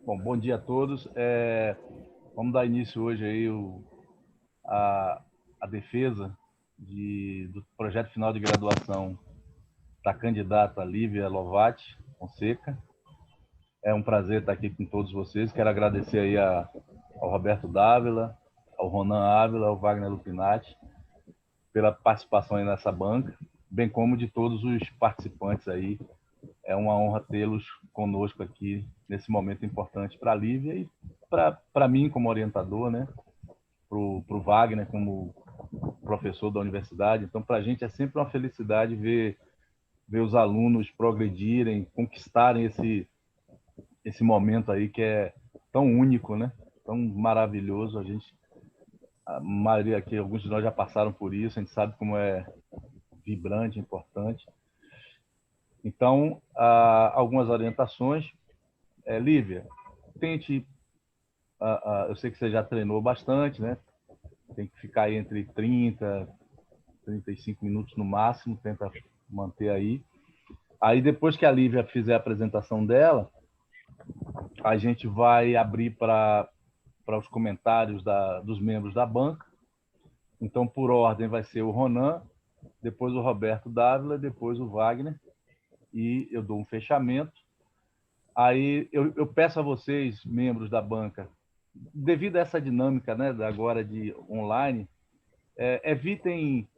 Bom, bom dia a todos. Vamos dar início hoje aí a defesa do projeto final de graduação da candidata Lívia Lovati Fonseca. É um prazer estar aqui com todos vocês. Quero agradecer aí ao Roberto Dávila, ao Ronan Ávila, ao Wagner Lupinati pela participação aí nessa banca, bem como de todos os participantes aí. É uma honra tê-los conosco aqui nesse momento importante para a Lívia e para mim como orientador, né? Para o Wagner como professor da universidade. Então, para a gente é sempre uma felicidade ver os alunos progredirem, conquistarem esse momento aí que é tão único, né? Tão maravilhoso. A maioria aqui, alguns de nós já passaram por isso, a gente sabe como é vibrante, importante. Então, algumas orientações. Lívia, tente... eu sei que você já treinou bastante, né? Tem que ficar aí entre 30, 35 minutos no máximo, tenta manter aí. Aí, depois que a Lívia fizer a apresentação dela, a gente vai abrir para os comentários dos membros da banca. Então, por ordem, vai ser o Ronan, depois o Roberto Dávila, depois o Wagner, e eu dou um fechamento. Aí eu peço a vocês, membros da banca, devido a essa dinâmica, né, agora de online, evitem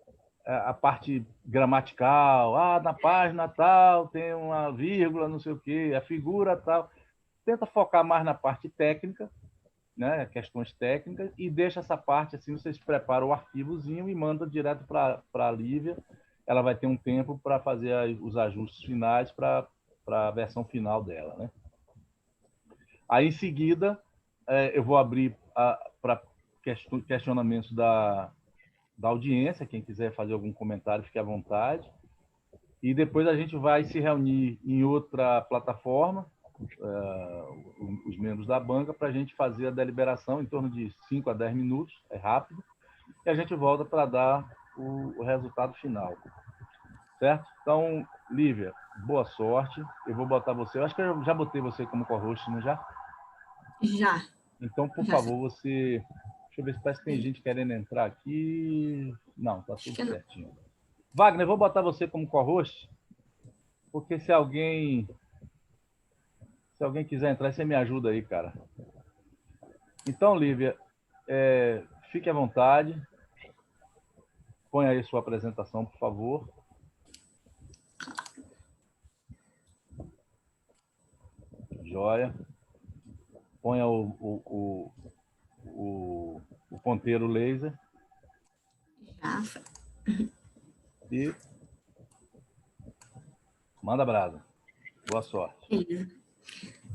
a parte gramatical. Na página tal tem uma vírgula, não sei o quê, a figura tal. Tenta focar mais na parte técnica, né, questões técnicas, e deixa essa parte assim, vocês preparam o arquivozinho e mandam direto para a Lívia. Ela vai ter um tempo para fazer os ajustes finais para a versão final dela, né? Aí, em seguida, eu vou abrir para questionamentos da audiência. Quem quiser fazer algum comentário, fique à vontade. E depois a gente vai se reunir em outra plataforma, os membros da banca, para a gente fazer a deliberação em torno de 5 a 10 minutos, é rápido, e a gente volta para dar o resultado final. Certo? Então, Lívia, boa sorte. Eu vou botar você... Eu acho que eu já botei você como co-host, não já? Já. Então, por favor, você... Deixa eu ver se parece que tem gente querendo entrar aqui. Não, tá tudo certinho. Wagner, eu vou botar você como co-host, porque se alguém quiser entrar, você me ajuda aí, cara. Então, Lívia, fique à vontade. Põe aí sua apresentação, por favor. Joia. Ponha o ponteiro laser. Já. E manda brasa. Boa sorte.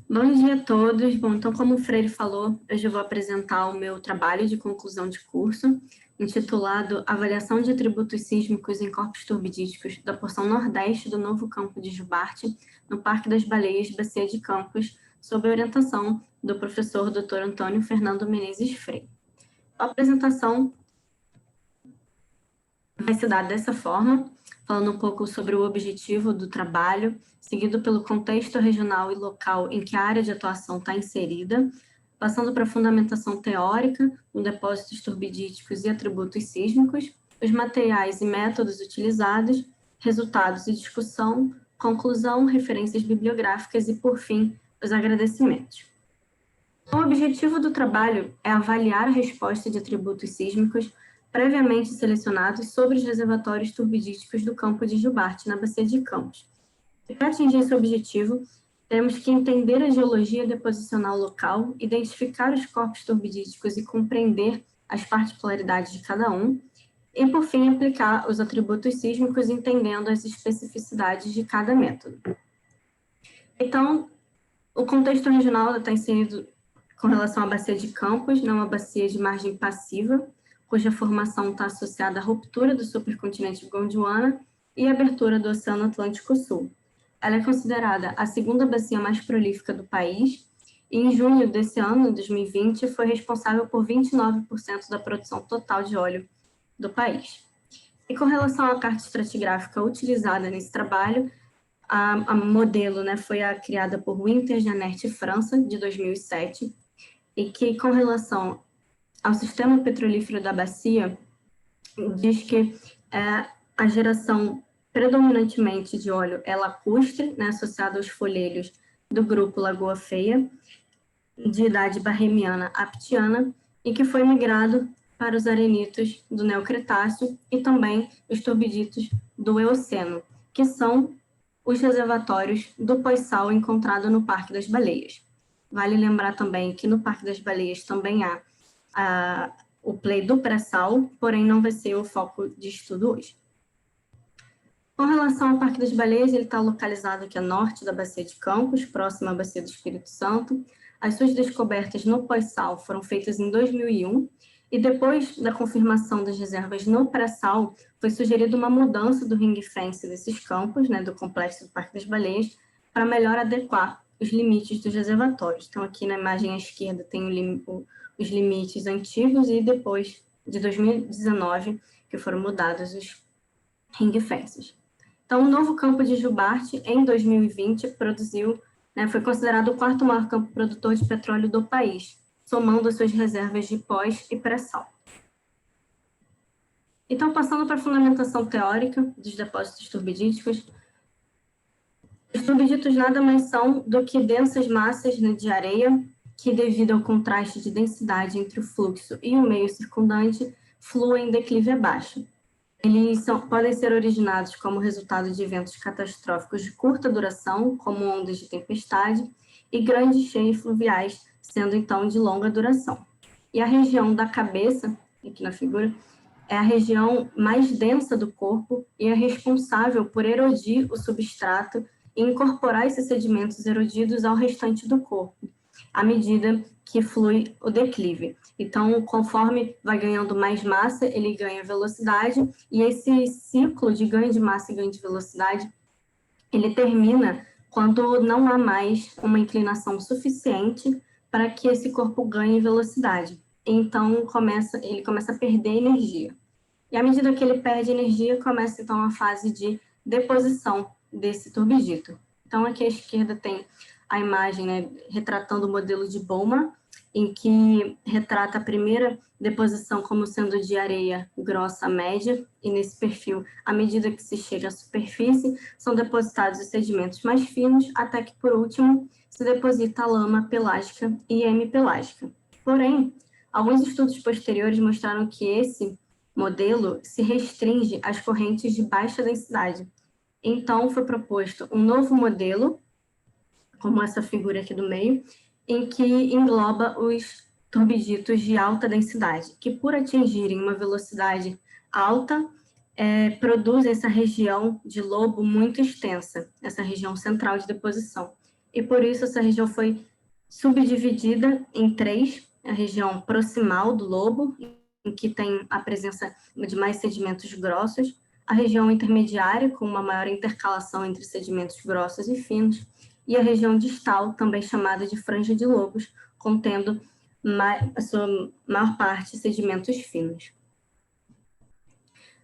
Bom dia a todos. Bom, então, como o Freire falou, hoje eu vou apresentar o meu trabalho de conclusão de curso, intitulado Avaliação de Atributos Sísmicos em Corpos Turbidíticos da porção nordeste do novo campo de Jubarte, no Parque das Baleias, Bacia de Campos, sob a orientação do professor Dr. Antônio Fernando Menezes Freire. A apresentação vai se dar dessa forma, falando um pouco sobre o objetivo do trabalho, seguido pelo contexto regional e local em que a área de atuação está inserida, passando para a fundamentação teórica no depósitos turbidíticos e atributos sísmicos, os materiais e métodos utilizados, resultados e discussão, conclusão, referências bibliográficas e, por fim, os agradecimentos. O objetivo do trabalho é avaliar a resposta de atributos sísmicos previamente selecionados sobre os reservatórios turbidíticos do campo de Jubarte, na Bacia de Campos. Para atingir esse objetivo, temos que entender a geologia deposicional local, identificar os corpos turbidíticos e compreender as particularidades de cada um, e, por fim, aplicar os atributos sísmicos entendendo as especificidades de cada método. Então, o contexto regional está inserido com relação à Bacia de Campos, não uma bacia de margem passiva, cuja formação está associada à ruptura do supercontinente Gondwana e à abertura do Oceano Atlântico Sul. Ela é considerada a segunda bacia mais prolífica do país e, em junho desse ano, 2020, foi responsável por 29% da produção total de óleo do país. E com relação à carta estratigráfica utilizada nesse trabalho, A modelo, né, foi criada por Winter, Janert e França, de 2007, e que, com relação ao sistema petrolífero da bacia, diz que a geração predominantemente de óleo é lacustre, né, associada aos folhelhos do grupo Lagoa Feia, de idade barremiana aptiana, e que foi migrado para os arenitos do Neocretáceo e também os turbiditos do Eoceno, que são os reservatórios do pós-sal encontrado no Parque das Baleias. Vale lembrar também que no Parque das Baleias também há o play do pré-sal, porém não vai ser o foco de estudo hoje. Com relação ao Parque das Baleias, ele está localizado aqui a norte da Bacia de Campos, próximo à Bacia do Espírito Santo. As suas descobertas no pós-sal foram feitas em 2001, e depois da confirmação das reservas no pré-sal, foi sugerida uma mudança do ring-fence desses campos, né, do complexo do Parque das Baleias, para melhor adequar os limites dos reservatórios. Então, aqui na imagem à esquerda tem os limites antigos e depois de 2019, que foram mudados os ring-fences. Então, o novo campo de Jubarte, em 2020, foi considerado o quarto maior campo produtor de petróleo do país, somando as suas reservas de pós e pré-sal. Então, passando para a fundamentação teórica dos depósitos turbidíticos, os turbiditos nada mais são do que densas massas, né, de areia que, devido ao contraste de densidade entre o fluxo e o meio circundante, fluem em declive abaixo. Eles podem ser originados como resultado de eventos catastróficos de curta duração, como ondas de tempestade, e grandes cheias fluviais, sendo então de longa duração. E a região da cabeça, aqui na figura, é a região mais densa do corpo e é responsável por erodir o substrato e incorporar esses sedimentos erodidos ao restante do corpo, à medida que flui o declive. Então, conforme vai ganhando mais massa, ele ganha velocidade, e esse ciclo de ganho de massa e ganho de velocidade, ele termina quando não há mais uma inclinação suficiente para que esse corpo ganhe velocidade. Então, ele começa a perder energia. E à medida que ele perde energia, começa então a fase de deposição desse turbidito. Então, aqui à esquerda tem a imagem, né, retratando o modelo de Bowman, em que retrata a primeira deposição como sendo de areia grossa média, e nesse perfil, à medida que se chega à superfície, são depositados os sedimentos mais finos, até que, por último, se deposita a lama pelágica e hemipelágica. Porém, alguns estudos posteriores mostraram que esse modelo se restringe às correntes de baixa densidade. Então, foi proposto um novo modelo, como essa figura aqui do meio, em que engloba os turbiditos de alta densidade, que, por atingirem uma velocidade alta, produzem essa região de lobo muito extensa, essa região central de deposição. E por isso essa região foi subdividida em três: a região proximal do lobo, em que tem a presença de mais sedimentos grossos, a região intermediária, com uma maior intercalação entre sedimentos grossos e finos, e a região distal, também chamada de franja de lobos, contendo a sua maior parte sedimentos finos.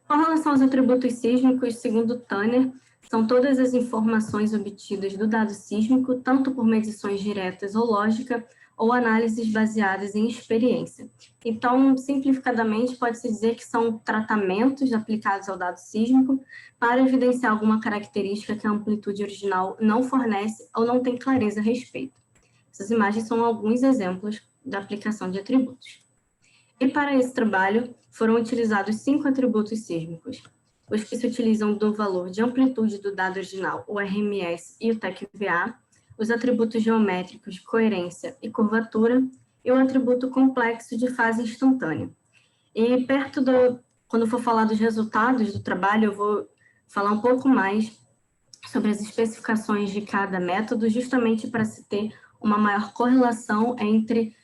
Com relação aos atributos sísmicos, segundo Tanner, são todas as informações obtidas do dado sísmico, tanto por medições diretas ou lógica, ou análises baseadas em experiência. Então, simplificadamente, pode-se dizer que são tratamentos aplicados ao dado sísmico para evidenciar alguma característica que a amplitude original não fornece ou não tem clareza a respeito. Essas imagens são alguns exemplos da aplicação de atributos. E para esse trabalho, foram utilizados 5 atributos sísmicos: os que se utilizam do valor de amplitude do dado original, o RMS e o TEC-VA, os atributos geométricos de coerência e curvatura, e o atributo complexo de fase instantânea. E quando for falar dos resultados do trabalho, eu vou falar um pouco mais sobre as especificações de cada método, justamente para se ter uma maior correlação entre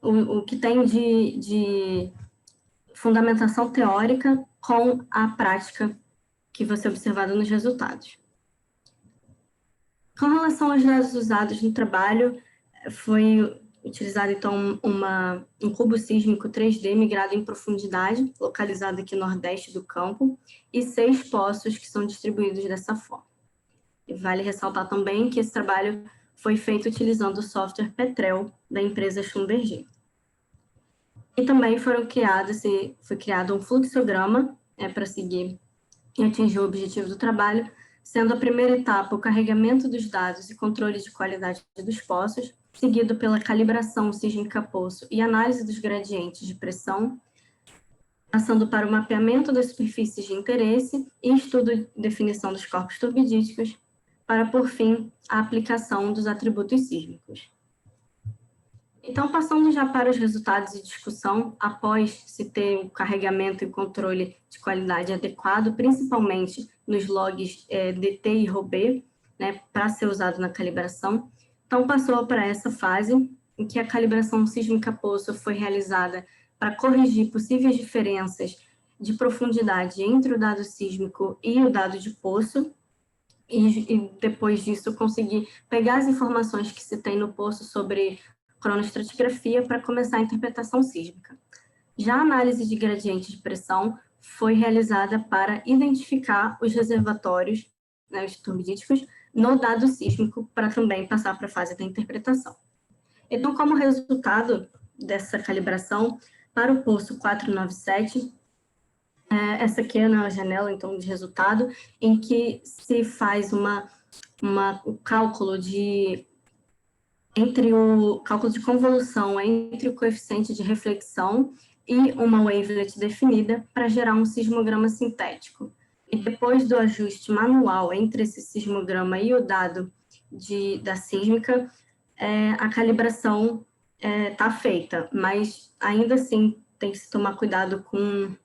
o que tem de fundamentação teórica com a prática que vai ser observada nos resultados. Com relação aos dados usados no trabalho, foi utilizado, então, um cubo sísmico 3D migrado em profundidade, localizado aqui no nordeste do campo, e 6 poços que são distribuídos dessa forma. E vale ressaltar também que esse trabalho foi feito utilizando o software Petrel, da empresa Schlumberger. E também foi criado um fluxograma para seguir e atingir o objetivo do trabalho, sendo a primeira etapa o carregamento dos dados e controle de qualidade dos poços, seguido pela calibração sísmica poço e análise dos gradientes de pressão, passando para o mapeamento das superfícies de interesse e estudo e definição dos corpos turbidíticos, para, por fim, a aplicação dos atributos sísmicos. Então, passando já para os resultados e discussão, após se ter o carregamento e controle de qualidade adequado, principalmente nos logs DT e ROB, né, para ser usado na calibração, então passou para essa fase em que a calibração sísmica poço foi realizada para corrigir possíveis diferenças de profundidade entre o dado sísmico e o dado de poço, e depois disso conseguir pegar as informações que se tem no poço sobre cronoestratigrafia para começar a interpretação sísmica. Já a análise de gradiente de pressão foi realizada para identificar os reservatórios, né, os turbidíticos, no dado sísmico, para também passar para a fase da interpretação. Então, como resultado dessa calibração, para o poço 497, essa aqui é a janela, então, de resultado, em que se faz o cálculo entre o cálculo de convolução entre o coeficiente de reflexão e uma wavelet definida para gerar um sismograma sintético. E depois do ajuste manual entre esse sismograma e o dado da sísmica, a calibração está feita, mas ainda assim tem que se tomar cuidado com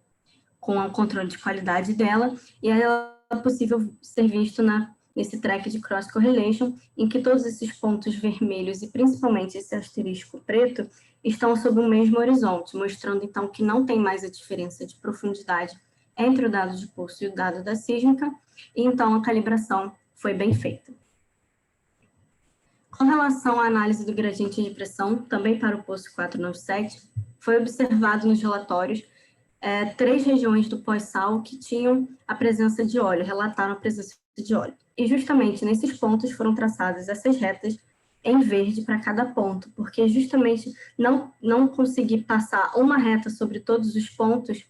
o controle de qualidade dela, e ela é possível ser visto nesse track de cross correlation, em que todos esses pontos vermelhos e principalmente esse asterisco preto estão sob o mesmo horizonte, mostrando então que não tem mais a diferença de profundidade entre o dado de poço e o dado da sísmica, e então a calibração foi bem feita. Com relação à análise do gradiente de pressão, também para o poço 497, foi observado nos relatórios 3 regiões do pós-sal que tinham a presença de óleo, relataram a presença de óleo. E justamente nesses pontos foram traçadas essas retas em verde para cada ponto, porque justamente não conseguir passar uma reta sobre todos os pontos,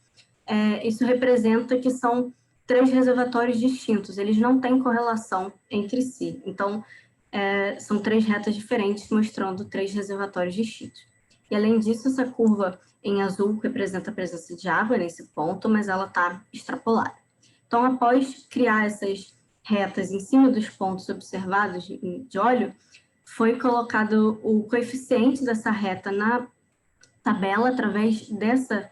isso representa que são 3 reservatórios distintos, eles não têm correlação entre si. Então, são 3 retas diferentes, mostrando 3 reservatórios distintos. E, além disso, essa curva em azul representa a presença de água nesse ponto, mas ela está extrapolada. Então, após criar essas retas em cima dos pontos observados de óleo, foi colocado o coeficiente dessa reta na tabela através dessa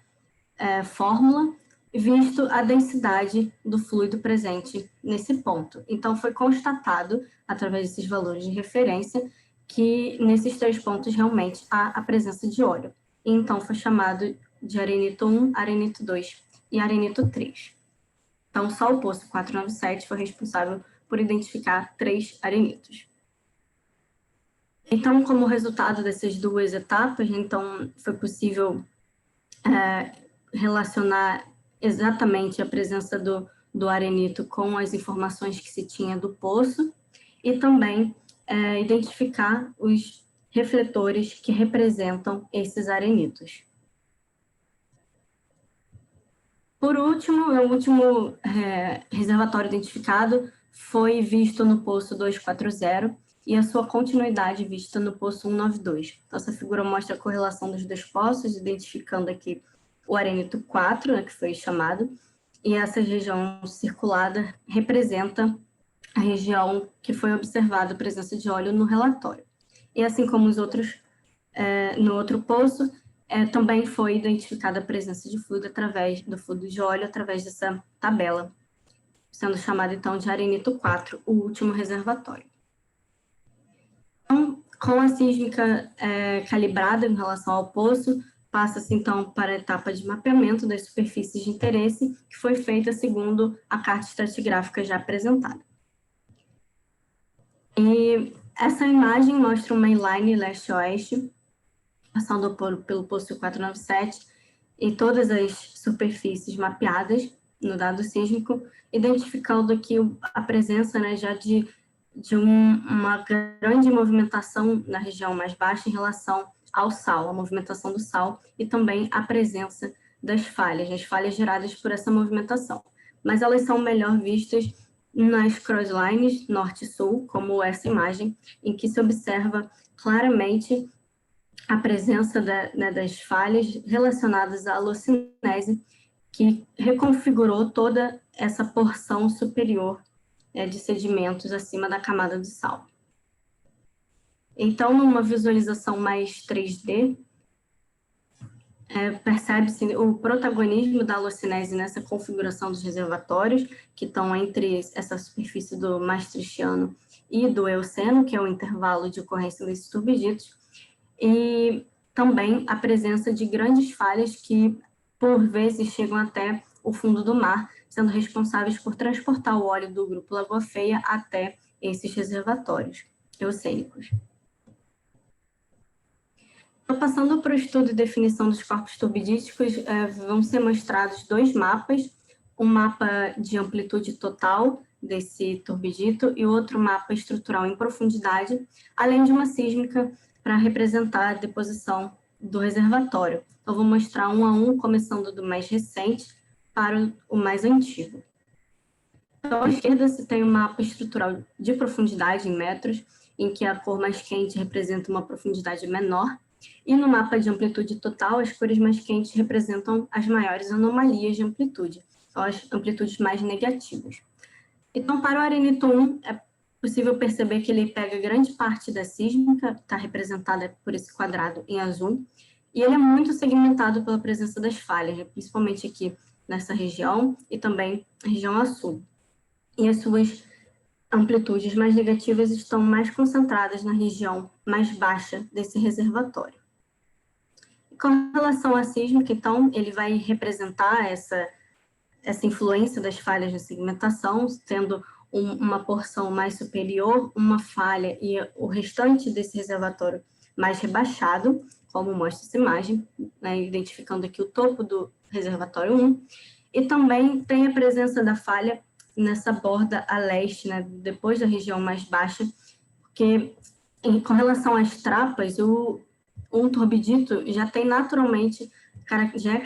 fórmula, visto a densidade do fluido presente nesse ponto. Então, foi constatado, através desses valores de referência, que nesses 3 pontos realmente há a presença de óleo. E, então, foi chamado de arenito 1, arenito 2 e arenito 3. Então, só o poço 497 foi responsável por identificar 3 arenitos. Então, como resultado dessas 2 etapas, então, foi possível relacionar exatamente a presença do arenito com as informações que se tinha do poço e também identificar os refletores que representam esses arenitos. Por último, o último reservatório identificado foi visto no poço 240 e a sua continuidade vista no poço 192. Então, essa figura mostra a correlação dos 2 poços, identificando aqui o arenito 4, né, que foi chamado, e essa região circulada representa a região que foi observada a presença de óleo no relatório. E assim como os outros, no outro poço, também foi identificada a presença de fluido do fluido de óleo através dessa tabela, sendo chamado então de arenito 4, o último reservatório. Então, com a sísmica calibrada em relação ao poço, passa-se então para a etapa de mapeamento das superfícies de interesse, que foi feita segundo a carta estratigráfica já apresentada. E essa imagem mostra uma inline leste-oeste, passando pelo posto 497, em todas as superfícies mapeadas no dado sísmico, identificando aqui a presença, né, já de uma grande movimentação na região mais baixa em relação ao sal, a movimentação do sal, e também a presença das falhas, as falhas geradas por essa movimentação. Mas elas são melhor vistas nas crosslines norte e sul, como essa imagem, em que se observa claramente a presença das falhas relacionadas à holocinese, que reconfigurou toda essa porção superior de sedimentos acima da camada do sal. Então, numa visualização mais 3D, percebe-se o protagonismo da holocinese nessa configuração dos reservatórios, que estão entre essa superfície do Maastrichtiano e do Eoceno, que é o intervalo de ocorrência desses turbiditos, e também a presença de grandes falhas que, por vezes, chegam até o fundo do mar, sendo responsáveis por transportar o óleo do grupo Lagoa Feia até esses reservatórios eocênicos. Então, passando para o estudo e definição dos corpos turbidíticos, vão ser mostrados dois mapas, um mapa de amplitude total desse turbidito e outro mapa estrutural em profundidade, além de uma sísmica para representar a deposição do reservatório. Eu vou mostrar um a um, começando do mais recente para o mais antigo. Então, à esquerda, você tem um mapa estrutural de profundidade em metros, em que a cor mais quente representa uma profundidade menor, e no mapa de amplitude total, as cores mais quentes representam as maiores anomalias de amplitude, são as amplitudes mais negativas. Então, para o arenito 1, é possível perceber que ele pega grande parte da sísmica, está representada por esse quadrado em azul, e ele é muito segmentado pela presença das falhas, principalmente aqui nessa região e também na região a sul. E as suas amplitudes mais negativas estão mais concentradas na região mais baixa desse reservatório. Com relação à sísmica, então, ele vai representar essa influência das falhas na segmentação, tendo uma porção mais superior, uma falha e o restante desse reservatório mais rebaixado, como mostra essa imagem, né, identificando aqui o topo do reservatório 1, e também tem a presença da falha nessa borda a leste, né, depois da região mais baixa, porque com relação às trapas, um turbidito já tem naturalmente, já é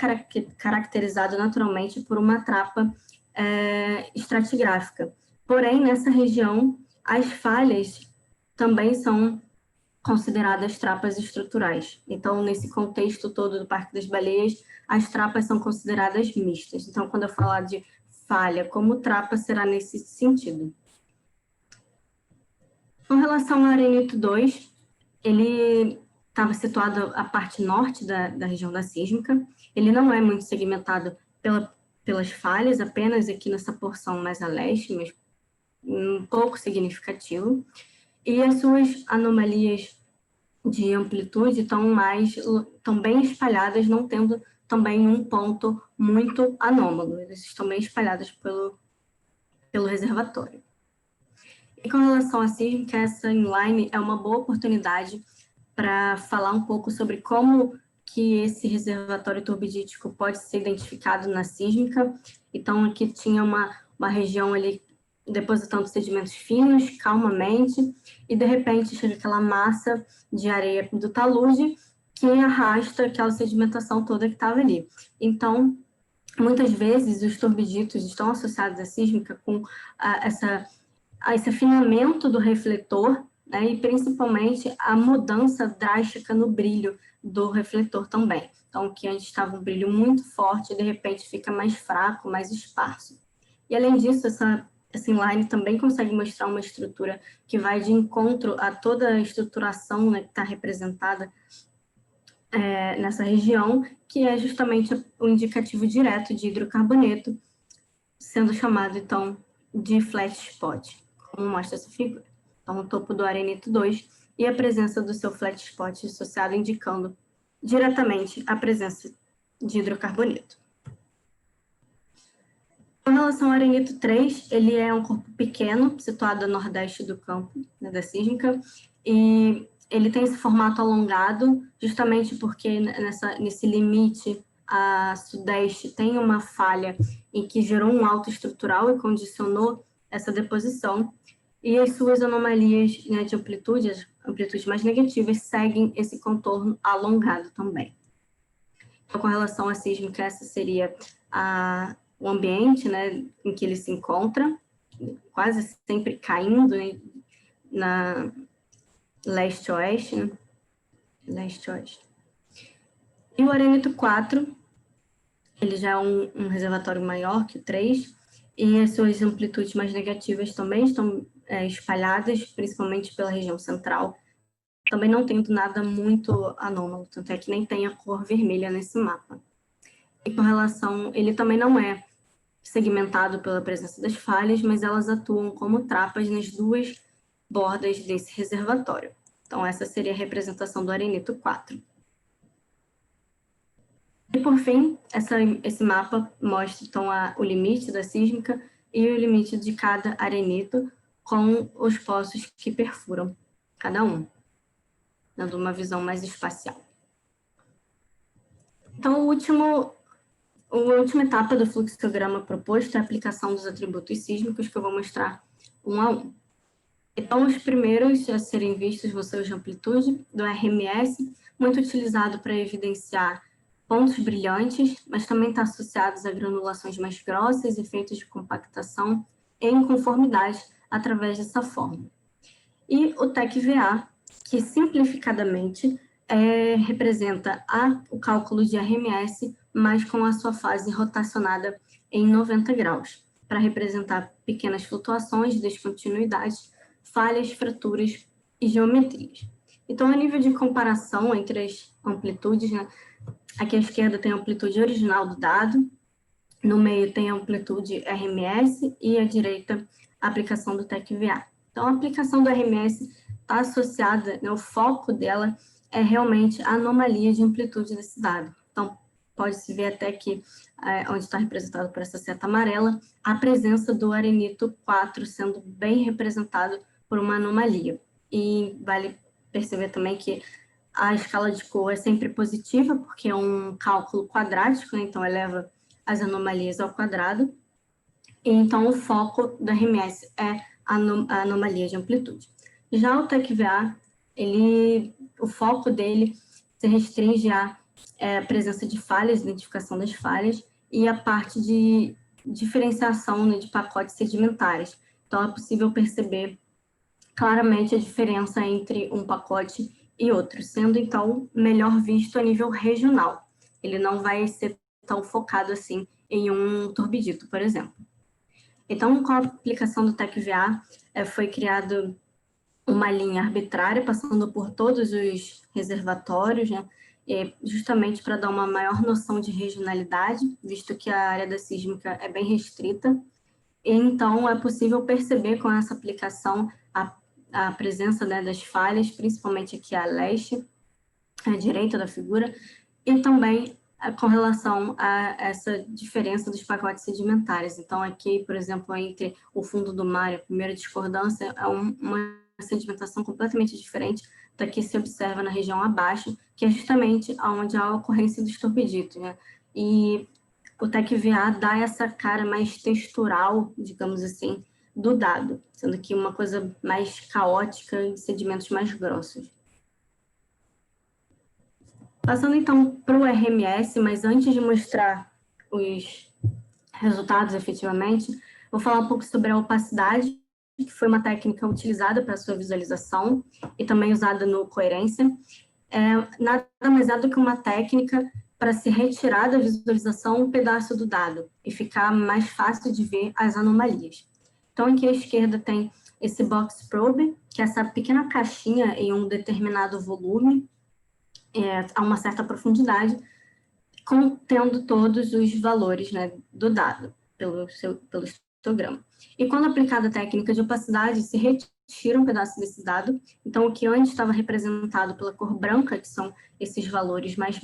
caracterizado naturalmente por uma trapa estratigráfica. Porém, nessa região, as falhas também são consideradas trapas estruturais. Então, nesse contexto todo do Parque das Baleias, as trapas são consideradas mistas. Então, quando eu falar de falha como trapa, será nesse sentido. Com relação ao arenito 2, ele estava situado a parte norte da região da sísmica. Ele não é muito segmentado pelas falhas, apenas aqui nessa porção mais a leste, mas um pouco significativo. E as suas anomalias de amplitude estão bem espalhadas, não tendo também um ponto muito anômalo. Eles estão bem espalhadas pelo reservatório. E com relação à sísmica, essa inline é uma boa oportunidade para falar um pouco sobre como que esse reservatório turbidítico pode ser identificado na sísmica. Então, aqui tinha uma região ali depositando sedimentos finos, calmamente, e de repente chega aquela massa de areia do talude que arrasta aquela sedimentação toda que estava ali. Então, muitas vezes os turbiditos estão associados à sísmica com esse afinamento do refletor, né, e principalmente a mudança drástica no brilho do refletor também. Então, que antes estava um brilho muito forte, de repente fica mais fraco, mais esparso. E além disso, essa inline também consegue mostrar uma estrutura que vai de encontro a toda a estruturação, né, que está representada nessa região, que é justamente o indicativo direto de hidrocarboneto, sendo chamado, então, de flat spot, como mostra essa figura. Então, o topo do arenito 2 e a presença do seu flat spot associado, indicando diretamente a presença de hidrocarboneto. Com relação ao arenito 3, ele é um corpo pequeno, situado a nordeste do campo, né, da sísmica, e ele tem esse formato alongado, justamente porque nesse limite a sudeste tem uma falha em que gerou um alto estrutural e condicionou essa deposição, e as suas anomalias, né, de amplitude, as amplitudes mais negativas, seguem esse contorno alongado também. Então, com relação à sísmica, essa seria o ambiente, né, em que ele se encontra, quase sempre caindo, né, na leste-oeste, né? Leste-oeste. E o arenito 4, ele já é um reservatório maior que o 3, e as suas amplitudes mais negativas também estão espalhadas, principalmente pela região central. Também não tendo nada muito anômalo, tanto é que nem tem a cor vermelha nesse mapa. E com relação, ele também não é segmentado pela presença das falhas, mas elas atuam como trapas nas duas bordas desse reservatório. Então, essa seria a representação do arenito 4. E, por fim, esse mapa mostra então, o limite da sísmica e o limite de cada arenito com os poços que perfuram cada um, dando uma visão mais espacial. Então, a última etapa do fluxograma proposto é a aplicação dos atributos sísmicos, que eu vou mostrar um a um. Então, os primeiros a serem vistos vão ser os de amplitude do RMS, muito utilizado para evidenciar pontos brilhantes, mas também está associados a granulações mais grossas, efeitos de compactação e inconformidade através dessa forma. E o TEC-VA, que simplificadamente representa o cálculo de RMS, mas com a sua fase rotacionada em 90 graus, para representar pequenas flutuações, descontinuidades, falhas, fraturas e geometrias. Então, a nível de comparação entre as amplitudes, né, aqui à esquerda tem a amplitude original do dado, no meio tem a amplitude RMS e à direita a aplicação do TEC-VA. Então, a aplicação do RMS está associada, né, o foco dela é realmente a anomalia de amplitude desse dado. Então, pode-se ver até que, onde está representado por essa seta amarela, a presença do arenito 4 sendo bem representado por uma anomalia. E vale perceber também que a escala de cor é sempre positiva, porque é um cálculo quadrático, né? Então eleva as anomalias ao quadrado. E então o foco do RMS é a anomalia de amplitude. Já o TEC-VA, o foco dele se restringe à presença de falhas, identificação das falhas, e a parte de diferenciação, né, de pacotes sedimentares. Então, é possível perceber claramente a diferença entre um pacote e outro, sendo, então, melhor visto a nível regional. Ele não vai ser tão focado assim em um turbidito, por exemplo. Então, com a aplicação do TEC-VA, foi criado uma linha arbitrária, passando por todos os reservatórios, né, justamente para dar uma maior noção de regionalidade, visto que a área da sísmica é bem restrita. E, então, é possível perceber com essa aplicação a presença, né, das falhas, principalmente aqui à leste, à direita da figura, e também com relação a essa diferença dos pacotes sedimentares. Então, aqui, por exemplo, entre o fundo do mar e a primeira discordância, é uma sedimentação completamente diferente da que se observa na região abaixo, que é justamente onde há a ocorrência dos turbiditos, né? E o TEC-VA dá essa cara mais textural, digamos assim, do dado, sendo que uma coisa mais caótica e sedimentos mais grossos. Passando então para o RMS, mas antes de mostrar os resultados efetivamente, vou falar um pouco sobre a opacidade, que foi uma técnica utilizada para sua visualização e também usada no Coerência. Nada mais é do que uma técnica para se retirar da visualização um pedaço do dado e ficar mais fácil de ver as anomalias. Então, aqui à esquerda tem esse box probe, que é essa pequena caixinha em um determinado volume, a uma certa profundidade, contendo todos os valores, né, do dado pelo histograma. E quando aplicada a técnica de opacidade, se retira um pedaço desse dado. Então, o que antes estava representado pela cor branca, que são esses valores mais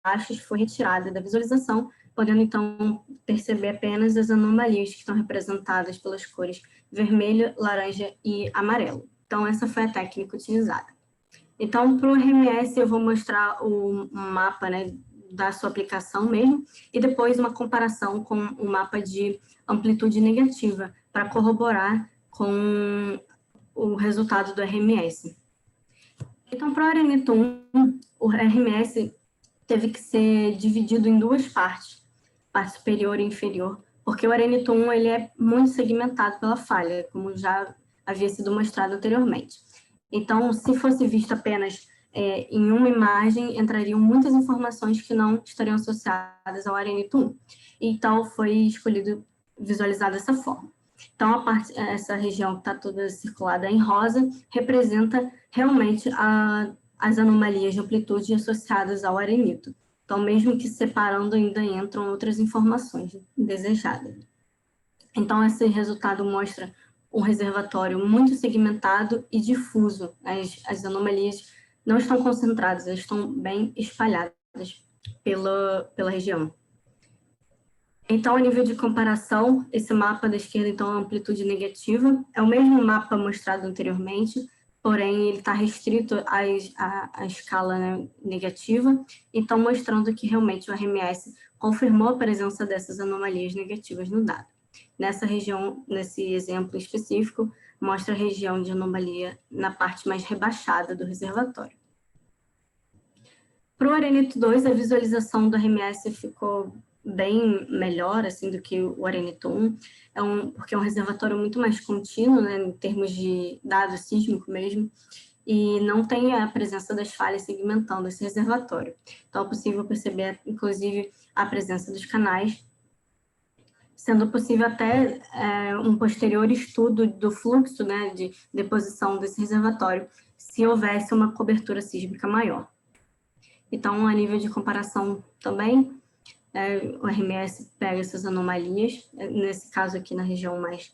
baixos, foi retirado da visualização, podendo então perceber apenas as anomalias que estão representadas pelas cores vermelho, laranja e amarelo. Então, essa foi a técnica utilizada. Então, para o RMS, eu vou mostrar um mapa, né, da sua aplicação mesmo, e depois uma comparação com o mapa de amplitude negativa, para corroborar com o resultado do RMS. Então, para o arenito 1, o RMS teve que ser dividido em duas partes, parte superior e inferior, porque o arenito 1 ele é muito segmentado pela falha, como já havia sido mostrado anteriormente. Então, se fosse visto apenas em uma imagem, entrariam muitas informações que não estariam associadas ao arenito 1. Então, foi escolhido visualizar dessa forma. Então, essa região que está toda circulada em rosa representa realmente as anomalias de amplitude associadas ao arenito. Então, mesmo que separando, ainda entram outras informações indesejadas. Então, esse resultado mostra um reservatório muito segmentado e difuso. As anomalias não estão concentradas, elas estão bem espalhadas pela região. Então, a nível de comparação, esse mapa da esquerda, então, a amplitude negativa, é o mesmo mapa mostrado anteriormente, porém, ele está restrito à escala, né, negativa, então, mostrando que realmente o RMS confirmou a presença dessas anomalias negativas no dado. Nessa região, nesse exemplo específico, mostra a região de anomalia na parte mais rebaixada do reservatório. Para o arenito 2, a visualização do RMS ficou bem melhor assim, do que o arenito 1, porque é um reservatório muito mais contínuo, né, em termos de dado sísmico mesmo, e não tem a presença das falhas segmentando esse reservatório. Então, é possível perceber, inclusive, a presença dos canais, sendo possível até um posterior estudo do fluxo, né, de deposição desse reservatório, se houvesse uma cobertura sísmica maior. Então, a nível de comparação também, o RMS pega essas anomalias, nesse caso aqui na região mais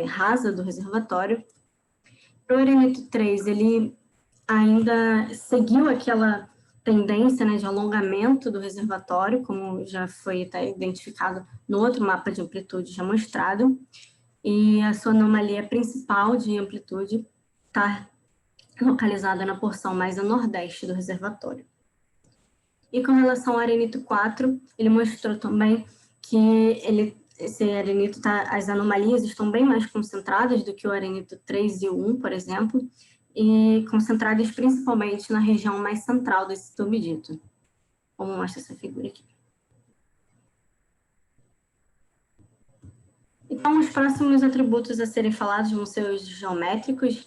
rasa do reservatório. O arenito 3, ele ainda seguiu aquela tendência, né, de alongamento do reservatório, como já foi até identificado no outro mapa de amplitude já mostrado, e a sua anomalia principal de amplitude está localizada na porção mais a nordeste do reservatório. E com relação ao arenito 4, ele mostrou também que esse arenito as anomalias estão bem mais concentradas do que o arenito 3 e o 1, por exemplo, e concentradas principalmente na região mais central desse subdito, como mostra essa figura aqui. Então, os próximos atributos a serem falados vão ser os geométricos.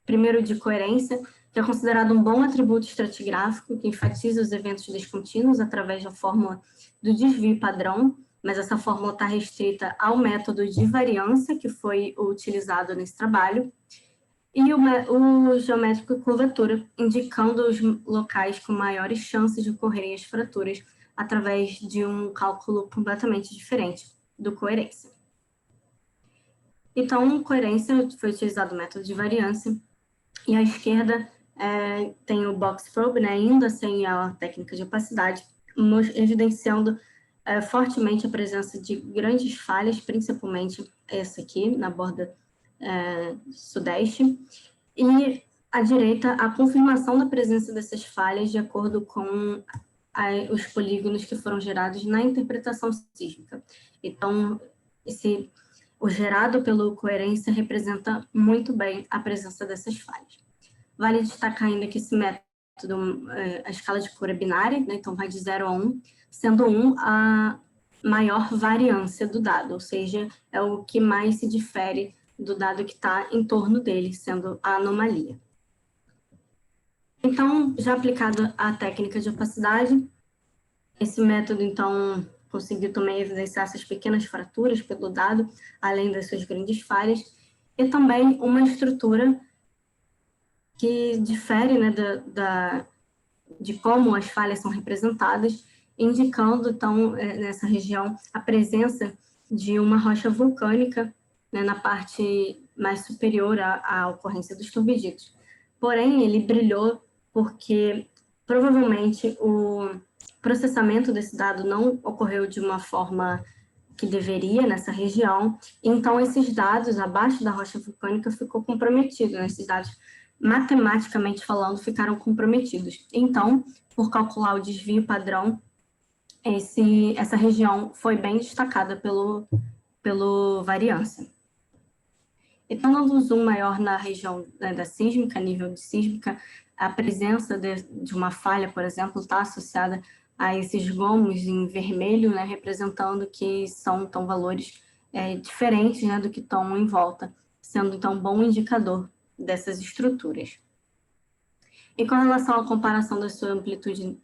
Primeiro, de coerência, que é considerado um bom atributo estratigráfico que enfatiza os eventos descontínuos através da fórmula do desvio padrão, mas essa fórmula está restrita ao método de variância que foi utilizado nesse trabalho, e o geométrico curvatura, indicando os locais com maiores chances de ocorrerem as fraturas através de um cálculo completamente diferente do coerência. Então, coerência foi utilizado o método de variância, e à esquerda tem o box probe, né, ainda sem a técnica de opacidade, evidenciando fortemente a presença de grandes falhas, principalmente essa aqui, na borda sudeste, e à direita, a confirmação da presença dessas falhas de acordo com os polígonos que foram gerados na interpretação sísmica. Então, o gerado pela coerência representa muito bem a presença dessas falhas. Vale destacar ainda que esse método, a escala de cor é binária, né, então vai de 0 a 1, sendo 1 a maior variância do dado, ou seja, é o que mais se difere do dado que está em torno dele, sendo a anomalia. Então, já aplicado a técnica de opacidade, esse método, então, conseguiu também evidenciar essas pequenas fraturas pelo dado, além das suas grandes falhas, e também uma estrutura que difere, né, de como as falhas são representadas, indicando, então, nessa região, a presença de uma rocha vulcânica, né, na parte mais superior à ocorrência dos turbiditos. Porém, ele brilhou porque, provavelmente, o processamento desse dado não ocorreu de uma forma que deveria nessa região, então esses dados abaixo da rocha vulcânica ficou comprometido, né, esses dados matematicamente falando, ficaram comprometidos. Então, por calcular o desvio padrão, essa região foi bem destacada pelo variância. E dando um zoom maior na região, né, da sísmica, nível de sísmica, a presença de uma falha, por exemplo, está associada a esses gomos em vermelho, né, representando que são, então, valores diferentes, né, do que estão em volta, sendo, então, um bom indicador dessas estruturas. E com relação à comparação da sua amplitude,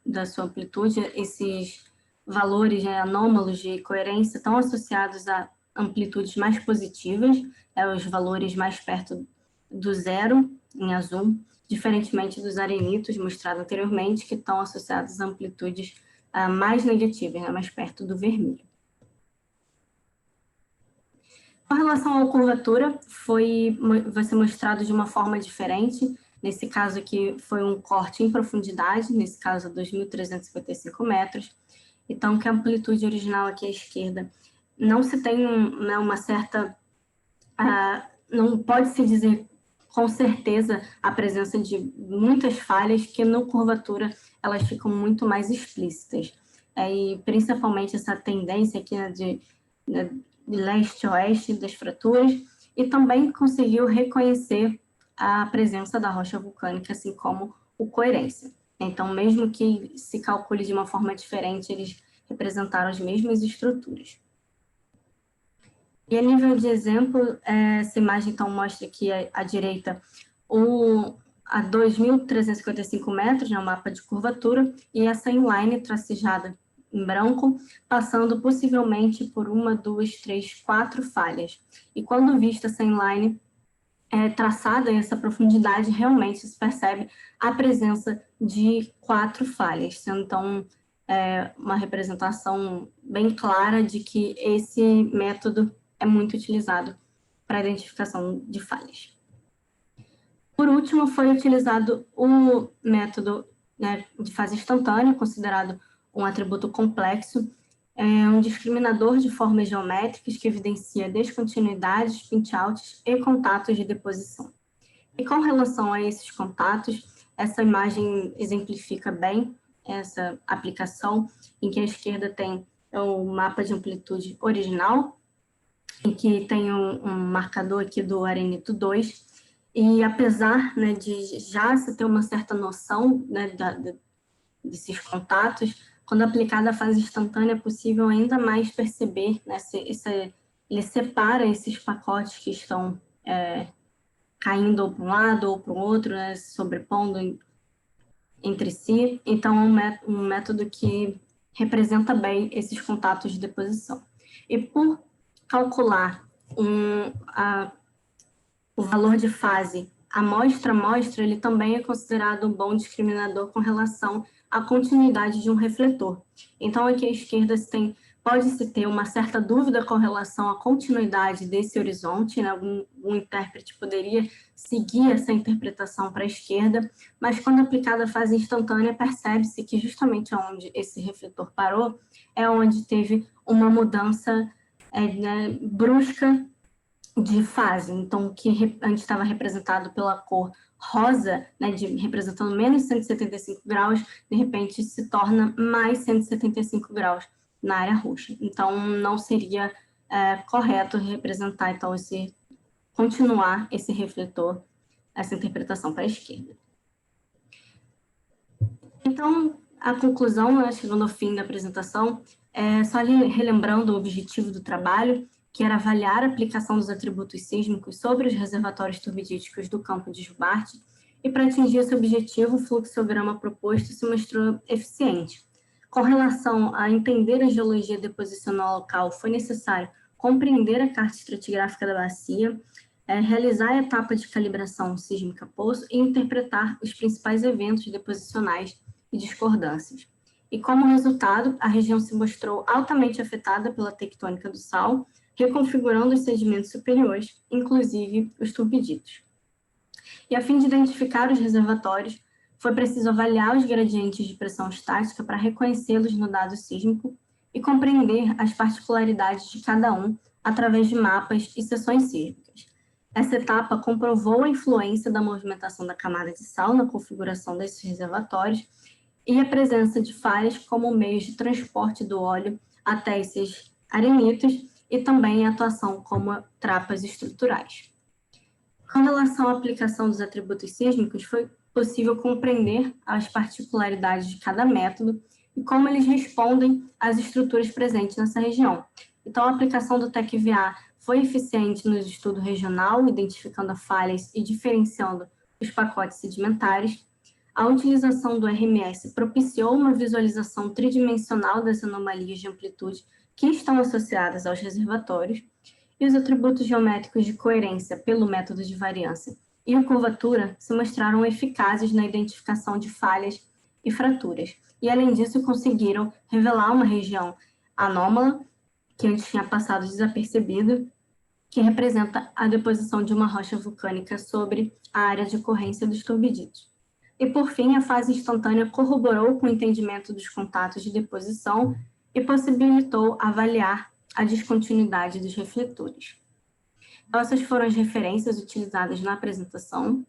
esses valores, né, anômalos de coerência estão associados a amplitudes mais positivas, os valores mais perto do zero, em azul, diferentemente dos arenitos mostrados anteriormente, que estão associados a amplitudes mais negativas, né, mais perto do vermelho. Com relação à curvatura, vai ser mostrado de uma forma diferente. Nesse caso aqui, foi um corte em profundidade, nesse caso, 2.355 metros. Então, que a amplitude original aqui à esquerda não se tem, né, uma certa... não pode-se dizer com certeza a presença de muitas falhas, que no curvatura elas ficam muito mais explícitas. E principalmente essa tendência aqui, né, de leste-oeste das fraturas, e também conseguiu reconhecer a presença da rocha vulcânica, assim como o coerência. Então, mesmo que se calcule de uma forma diferente, eles representaram as mesmas estruturas. E a nível de exemplo, essa imagem então mostra aqui à direita a 2.355 metros, né, o mapa de curvatura, e essa inline tracejada em branco, passando possivelmente por 1, 2, 3, 4 falhas. E quando vista essa inline traçada em essa profundidade, realmente se percebe a presença de 4 falhas, sendo então uma representação bem clara de que esse método é muito utilizado para a identificação de falhas. Por último, foi utilizado o método, né, de fase instantânea, considerado um atributo complexo, um discriminador de formas geométricas que evidencia descontinuidades, pinch-outs e contatos de deposição. E com relação a esses contatos, essa imagem exemplifica bem essa aplicação, em que à esquerda tem o mapa de amplitude original, em que tem um marcador aqui do arenito 2, e apesar, né, de já se ter uma certa noção, né, desses contatos, quando aplicada a fase instantânea é possível ainda mais perceber, né, ele separa esses pacotes que estão caindo ou para um lado ou para o outro, né, se sobrepondo entre si. Então, é um método que representa bem esses contatos de deposição. E por calcular o valor de fase amostra a amostra, ele também é considerado um bom discriminador com relação à continuidade de um refletor. Então, aqui à esquerda pode-se ter uma certa dúvida com relação à continuidade desse horizonte, né? Um intérprete poderia seguir essa interpretação para a esquerda, mas quando aplicada a fase instantânea, percebe-se que justamente onde esse refletor parou é onde teve uma mudança né, brusca de fase. Então, que antes estava representado pela cor rosa, né, representando menos 175 graus, de repente se torna mais 175 graus na área roxa. Então, não seria correto representar, então, continuar esse refletor, essa interpretação para a esquerda. Então, a conclusão, né, chegando ao fim da apresentação, só relembrando o objetivo do trabalho, que era avaliar a aplicação dos atributos sísmicos sobre os reservatórios turbidíticos do campo de Jubarte, e para atingir esse objetivo, o fluxograma proposto se mostrou eficiente. Com relação a entender a geologia deposicional local, foi necessário compreender a carta estratigráfica da bacia, realizar a etapa de calibração sísmica poço e interpretar os principais eventos deposicionais e discordâncias. E como resultado, a região se mostrou altamente afetada pela tectônica do sal, reconfigurando os sedimentos superiores, inclusive os turbiditos. E a fim de identificar os reservatórios, foi preciso avaliar os gradientes de pressão estática para reconhecê-los no dado sísmico e compreender as particularidades de cada um através de mapas e seções sísmicas. Essa etapa comprovou a influência da movimentação da camada de sal na configuração desses reservatórios e a presença de falhas como meios de transporte do óleo até esses arenitos e também a atuação como trapas estruturais. Com relação à aplicação dos atributos sísmicos, foi possível compreender as particularidades de cada método e como eles respondem às estruturas presentes nessa região. Então, a aplicação do TecVA foi eficiente no estudo regional, identificando falhas e diferenciando os pacotes sedimentares. A utilização do RMS propiciou uma visualização tridimensional das anomalias de amplitude que estão associadas aos reservatórios, e os atributos geométricos de coerência pelo método de variância e a curvatura se mostraram eficazes na identificação de falhas e fraturas. E, além disso, conseguiram revelar uma região anômala, que antes tinha passado desapercebida, que representa a deposição de uma rocha vulcânica sobre a área de ocorrência dos turbiditos. E, por fim, a fase instantânea corroborou com o entendimento dos contatos de deposição e possibilitou avaliar a descontinuidade dos refletores. Então, essas foram as referências utilizadas na apresentação.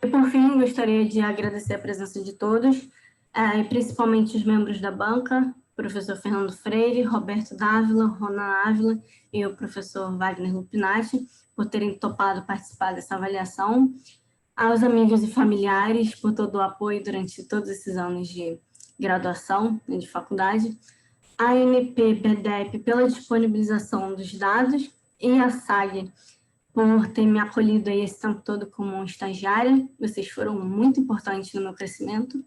E, por fim, gostaria de agradecer a presença de todos, principalmente os membros da banca, professor Fernando Freire, Roberto Dávila, Ronan Ávila e o professor Wagner Lupinati, por terem topado participar dessa avaliação, aos amigos e familiares por todo o apoio durante todos esses anos de graduação, de faculdade, a ANP-BDEP pela disponibilização dos dados e a SAG por ter me acolhido aí esse tempo todo como estagiária. Vocês foram muito importantes no meu crescimento.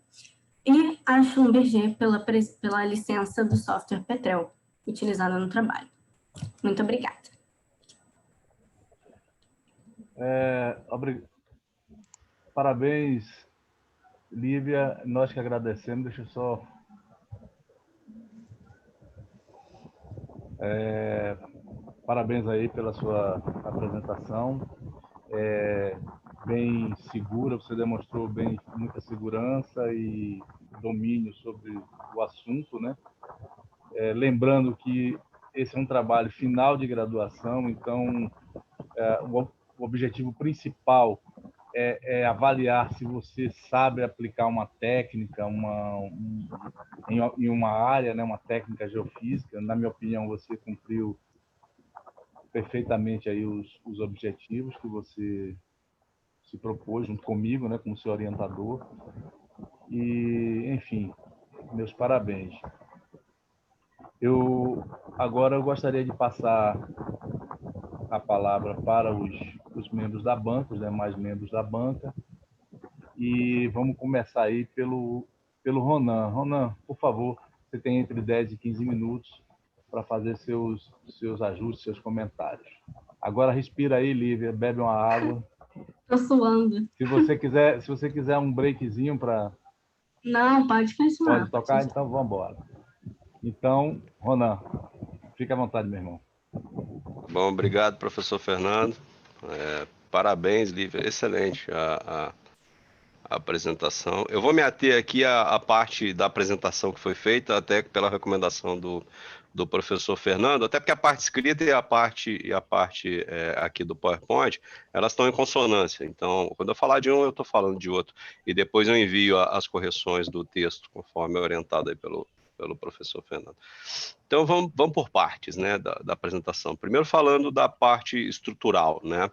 E a Schlumberger pela licença do software Petrel, utilizada no trabalho. Muito obrigada. Parabéns, Lívia. Nós que agradecemos. Deixa eu só... Parabéns aí pela sua apresentação. Bem segura, você demonstrou bem muita segurança e domínio sobre o assunto, né? Lembrando que esse é um trabalho final de graduação, então o objetivo principal é avaliar se você sabe aplicar uma técnica em uma área, né, uma técnica geofísica. Na minha opinião, você cumpriu perfeitamente aí os objetivos que você se propôs junto comigo, né, como seu orientador. E, enfim, meus parabéns. Agora eu gostaria de passar a palavra para os membros da banca, os demais membros da banca, e vamos começar aí pelo Ronan. Ronan, por favor, você tem entre 10 e 15 minutos para fazer seus ajustes, seus comentários. Agora respira aí, Lívia, bebe uma água. Estou suando. Se você quiser um breakzinho para... Não, pode continuar. Pode tocar? Então vamos embora. Então, Ronan, fica à vontade, meu irmão. Bom, obrigado, professor Fernando. Parabéns, Lívia. Excelente a apresentação. Eu vou me ater aqui à parte da apresentação que foi feita, até pela recomendação do professor Fernando, até porque a parte escrita e a parte aqui do PowerPoint, elas estão em consonância. Então, quando eu falar de um, eu estou falando de outro. E depois eu envio as correções do texto, conforme orientado aí pelo professor Fernando. Então, vamos por partes, né, da apresentação. Primeiro, falando da parte estrutural, né?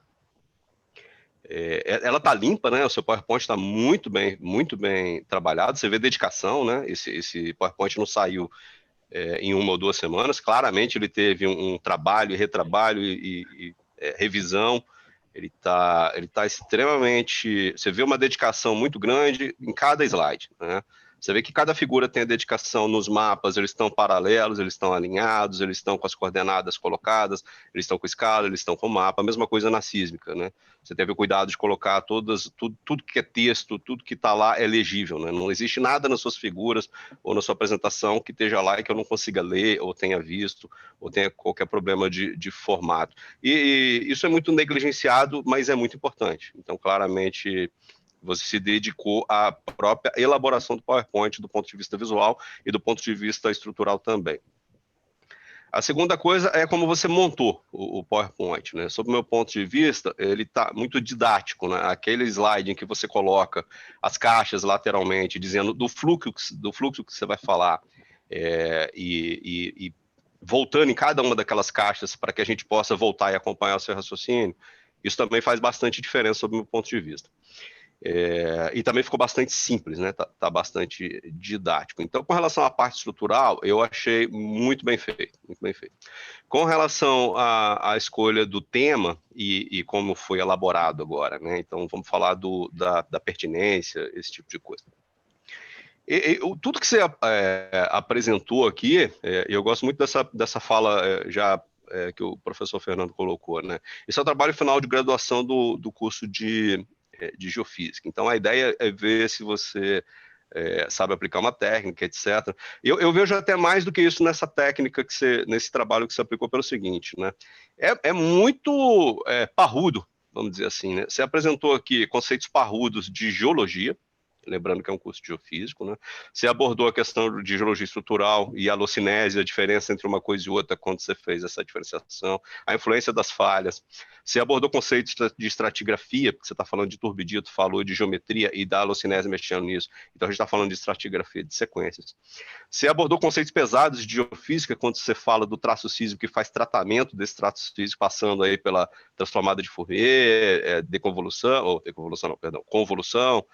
Ela está limpa, né? O seu PowerPoint está muito bem trabalhado. Você vê dedicação, né? Esse PowerPoint não saiu em 1 ou 2 semanas. Claramente ele teve um trabalho, retrabalho e revisão. Ele tá extremamente... Você vê uma dedicação muito grande em cada slide, né? Você vê que cada figura tem a dedicação nos mapas, eles estão paralelos, eles estão alinhados, eles estão com as coordenadas colocadas, eles estão com escala, eles estão com mapa. A mesma coisa na sísmica, né? Você teve o cuidado de colocar tudo que é texto, tudo que está lá é legível, né? Não existe nada nas suas figuras ou na sua apresentação que esteja lá e que eu não consiga ler, ou tenha visto, ou tenha qualquer problema de formato. E isso é muito negligenciado, mas é muito importante. Então, claramente, você se dedicou à própria elaboração do PowerPoint do ponto de vista visual e do ponto de vista estrutural também. A segunda coisa é como você montou o PowerPoint, né? Sob o meu ponto de vista, ele está muito didático, né? Aquele slide em que você coloca as caixas lateralmente, dizendo do fluxo que você vai falar, e voltando em cada uma daquelas caixas para que a gente possa voltar e acompanhar o seu raciocínio, isso também faz bastante diferença sob o meu ponto de vista. E também ficou bastante simples, né? Tá bastante didático. Então, com relação à parte estrutural, eu achei muito bem feito, muito bem feito. Com relação à escolha do tema e como foi elaborado agora, né? Então, vamos falar da pertinência, esse tipo de coisa. Tudo que você apresentou aqui, eu gosto muito dessa fala que o professor Fernando colocou, né? Esse é o trabalho final de graduação do curso de geofísica. Então, a ideia é ver se você sabe aplicar uma técnica, etc. Eu vejo até mais do que isso nessa técnica, nesse trabalho que você aplicou pelo seguinte, né? É muito parrudo, vamos dizer assim, né? Você apresentou aqui conceitos parrudos de geologia, lembrando que é um curso de geofísico, né? Você abordou a questão de geologia estrutural e a alucinese, a diferença entre uma coisa e outra quando você fez essa diferenciação, a influência das falhas. Você abordou conceitos de estratigrafia, porque você está falando de turbidito, falou de geometria e da alucinese mexendo nisso. Então a gente está falando de estratigrafia de sequências. Você abordou conceitos pesados de geofísica quando você fala do traço sísmico que faz tratamento desse traço sísmico, passando aí pela transformada de Fourier, convolução,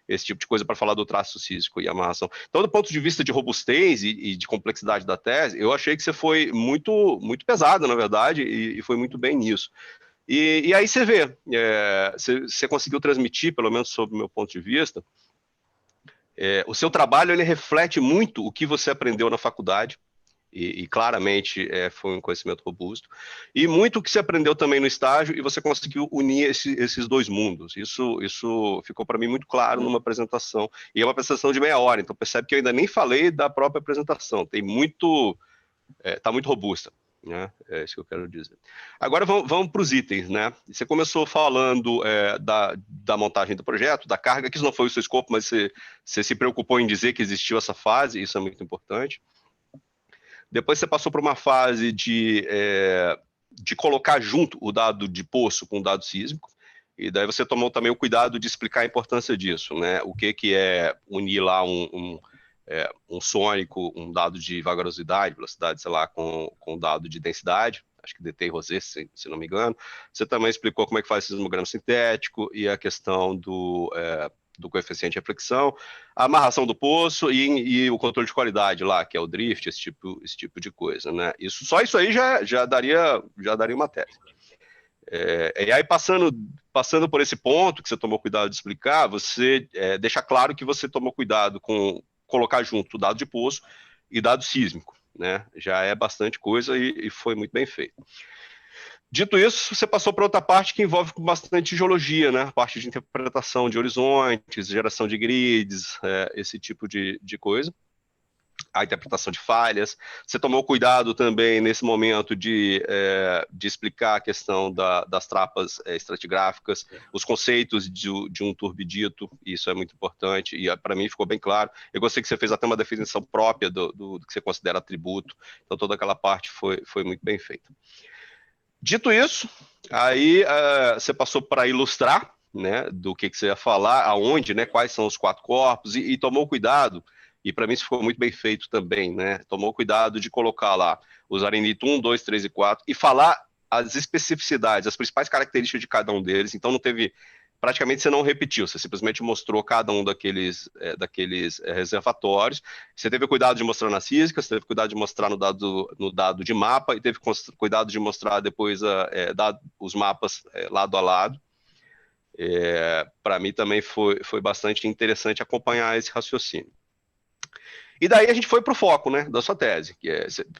esse tipo de coisa para falar do traço sísmico e amarração. Então, do ponto de vista de robustez e de complexidade da tese, eu achei que você foi muito, muito pesado, na verdade, e foi muito bem nisso. E aí você vê, você conseguiu transmitir, pelo menos sob o meu ponto de vista, o seu trabalho ele reflete muito o que você aprendeu na faculdade, e claramente foi um conhecimento robusto, e muito o que você aprendeu também no estágio, e você conseguiu unir esses dois mundos. Isso ficou para mim muito claro numa apresentação, e é uma apresentação de meia hora, então percebe que eu ainda nem falei da própria apresentação, tem muito, está muito robusta, né? É isso que eu quero dizer. Agora vamos para os itens, né? Você começou falando da montagem do projeto, da carga, que isso não foi o seu escopo, mas você se preocupou em dizer que existiu essa fase, isso é muito importante. Depois você passou por uma fase de colocar junto o dado de poço com o dado sísmico, e daí você tomou também o cuidado de explicar a importância disso, né? O que é unir lá um sônico, um dado de vagarosidade, velocidade, sei lá, com dado de densidade, acho que DT e Rosé, se não me engano. Você também explicou como é que faz sismograma sintético e a questão do coeficiente de reflexão, a amarração do poço e o controle de qualidade lá, que é o drift, esse tipo de coisa, né? Só isso aí já daria uma tese. E aí, passando por esse ponto que você tomou cuidado de explicar, você deixa claro que você tomou cuidado com colocar junto dado de poço e dado sísmico, né? Já é bastante coisa e foi muito bem feito. Dito isso, você passou para outra parte que envolve bastante geologia, né? A parte de interpretação de horizontes, geração de grids, esse tipo de coisa. A interpretação de falhas. Você tomou cuidado também, nesse momento, de explicar a questão das trapas estratigráficas, os conceitos de um turbidito, isso é muito importante, e para mim ficou bem claro. Eu gostei que você fez até uma definição própria do que você considera atributo, então toda aquela parte foi muito bem feita. Dito isso, aí você passou para ilustrar, né, do que você ia falar, aonde, né, quais são os 4 corpos, e tomou cuidado, e para mim isso ficou muito bem feito também, né, tomou cuidado de colocar lá os arenito 1, 2, 3 e 4, e falar as especificidades, as principais características de cada um deles, então não teve, praticamente você não repetiu, você simplesmente mostrou cada um daqueles reservatórios, você teve cuidado de mostrar nas físicas, você teve cuidado de mostrar no dado de mapa, e teve cuidado de mostrar depois os mapas lado a lado. Para mim também foi bastante interessante acompanhar esse raciocínio. E daí a gente foi para o foco, né, da sua tese,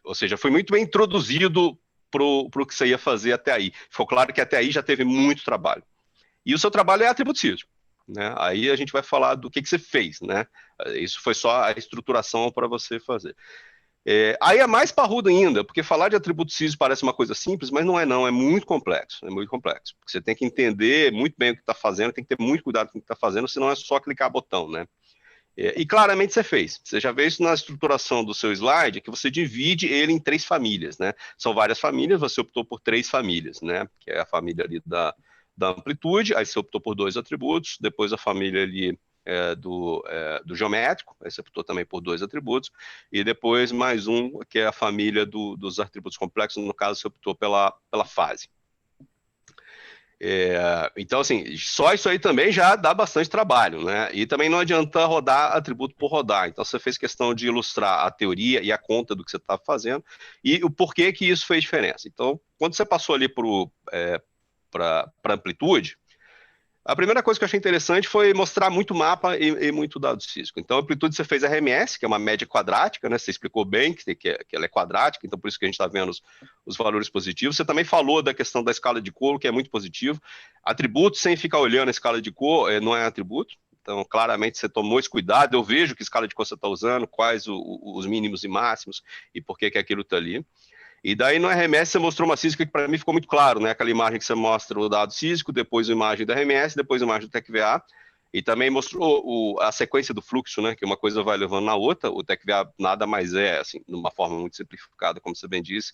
ou seja, foi muito bem introduzido para o que você ia fazer até aí. Ficou claro que até aí já teve muito trabalho. E o seu trabalho é atributo sísmico, né? Aí a gente vai falar do que você fez, né? Isso foi só a estruturação para você fazer. Aí é mais parrudo ainda, porque falar de atributo sísmico parece uma coisa simples, mas não, é muito complexo, Porque você tem que entender muito bem o que está fazendo, tem que ter muito cuidado com o que está fazendo, senão é só clicar botão, né? E claramente você fez. Você já vê isso na estruturação do seu slide, que você divide ele em 3 famílias, né? São várias famílias, você optou por 3 famílias, né? Que é a família ali da amplitude, aí você optou por 2 atributos, depois a família ali do geométrico, aí você optou também por 2 atributos, e depois mais um, que é a família dos atributos complexos, no caso você optou pela fase. Então, assim, só isso aí também já dá bastante trabalho, né? E também não adianta rodar atributo por rodar. Então, você fez questão de ilustrar a teoria e a conta do que você estava fazendo e o porquê que isso fez diferença. Então, quando você passou ali para amplitude, a primeira coisa que eu achei interessante foi mostrar muito mapa e muito dado físico. Então, a amplitude você fez RMS, que é uma média quadrática, né? Você explicou bem que ela é quadrática, então por isso que a gente está vendo os valores positivos. Você também falou da questão da escala de cor, que é muito positivo. Atributo, sem ficar olhando a escala de cor, não é atributo. Então, claramente, você tomou esse cuidado. Eu vejo que escala de cor você está usando, quais os mínimos e máximos e por que aquilo está ali. E daí no RMS você mostrou uma física que para mim ficou muito claro, né? Aquela imagem que você mostra o dado físico, depois a imagem do RMS, depois a imagem do TecVA, e também mostrou a sequência do fluxo, né? Que uma coisa vai levando na outra. O TecVA nada mais é, assim, de uma forma muito simplificada, como você bem disse,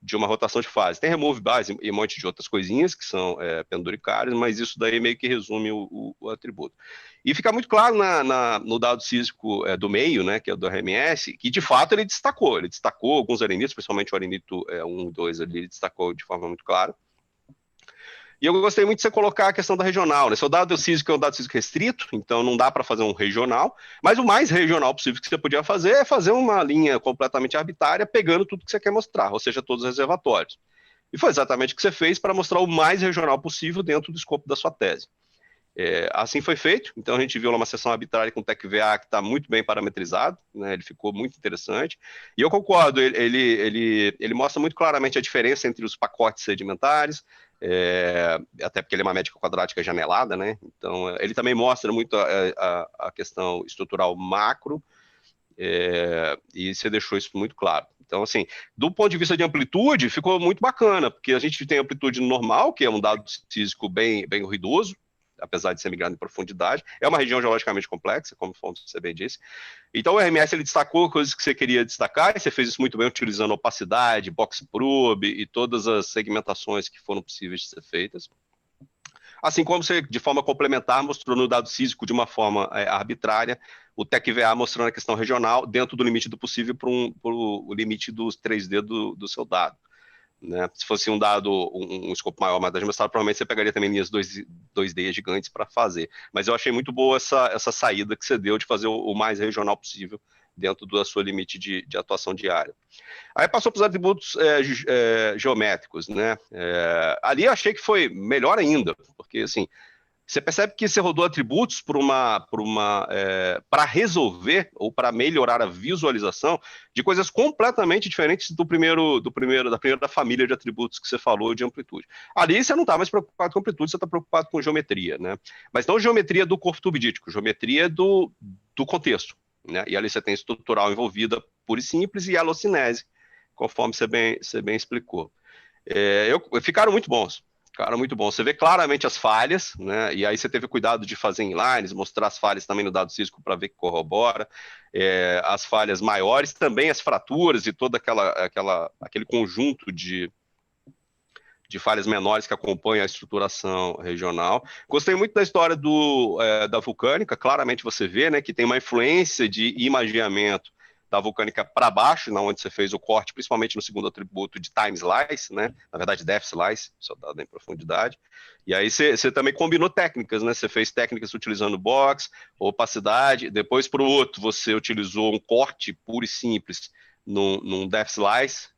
de uma rotação de fase. Tem remove base e um monte de outras coisinhas que são penduricárias, mas isso daí meio que resume o atributo. E fica muito claro no dado físico do meio, né, que é o do RMS, que de fato ele destacou alguns arenitos, principalmente o arenito 1 e 2 ali, ele destacou de forma muito clara. E eu gostei muito de você colocar a questão da regional, né? Seu dado físico é um dado físico restrito, então não dá para fazer um regional, mas o mais regional possível que você podia fazer é fazer uma linha completamente arbitrária, pegando tudo que você quer mostrar, ou seja, todos os reservatórios. E foi exatamente o que você fez para mostrar o mais regional possível dentro do escopo da sua tese. Assim foi feito, então a gente viu lá uma sessão arbitrária com o TecVA que está muito bem parametrizado, né? Ele ficou muito interessante, e eu concordo, ele mostra muito claramente a diferença entre os pacotes sedimentares, até porque ele é uma métrica quadrática janelada, né? Então ele também mostra muito a questão estrutural macro, e você deixou isso muito claro. Então, assim, do ponto de vista de amplitude, ficou muito bacana, porque a gente tem amplitude normal, que é um dado físico bem ruidoso, apesar de ser migrado em profundidade. É uma região geologicamente complexa, como você bem disse. Então, o RMS ele destacou coisas que você queria destacar, e você fez isso muito bem utilizando opacidade, box probe e todas as segmentações que foram possíveis de ser feitas. Assim como você, de forma complementar, mostrou no dado físico de uma forma arbitrária, o TecVA mostrando a questão regional dentro do limite do possível para o limite dos 3D do seu dado. Né? Se fosse um dado, um escopo maior, mais dimensional, provavelmente você pegaria também linhas 2D gigantes para fazer. Mas eu achei muito boa essa saída que você deu de fazer o mais regional possível dentro da sua limite de atuação diária. Aí passou para os atributos geométricos, né? Ali eu achei que foi melhor ainda, porque assim, você percebe que você rodou atributos para resolver ou para melhorar a visualização de coisas completamente diferentes da primeira família de atributos que você falou de amplitude. Ali você não está mais preocupado com amplitude, você está preocupado com geometria, né? Mas não geometria do corpo tubidítico, geometria do contexto, né? E ali você tem estrutural envolvida pura e simples e alocinese, conforme você bem explicou. Ficaram muito bons. Cara, muito bom. Você vê claramente as falhas, né? E aí você teve cuidado de fazer inlines, mostrar as falhas também no dado físico para ver que corrobora. As falhas maiores, também as fraturas e todo aquele conjunto de falhas menores que acompanham a estruturação regional. Gostei muito da história da vulcânica. Claramente você vê, né, que tem uma influência de imaginamento da vulcânica para baixo, na onde você fez o corte, principalmente no segundo atributo de time slice, né? Na verdade, depth slice, só dado em profundidade. E aí você também combinou técnicas, né? Você fez técnicas utilizando box, opacidade. Depois, para o outro, você utilizou um corte puro e simples num depth slice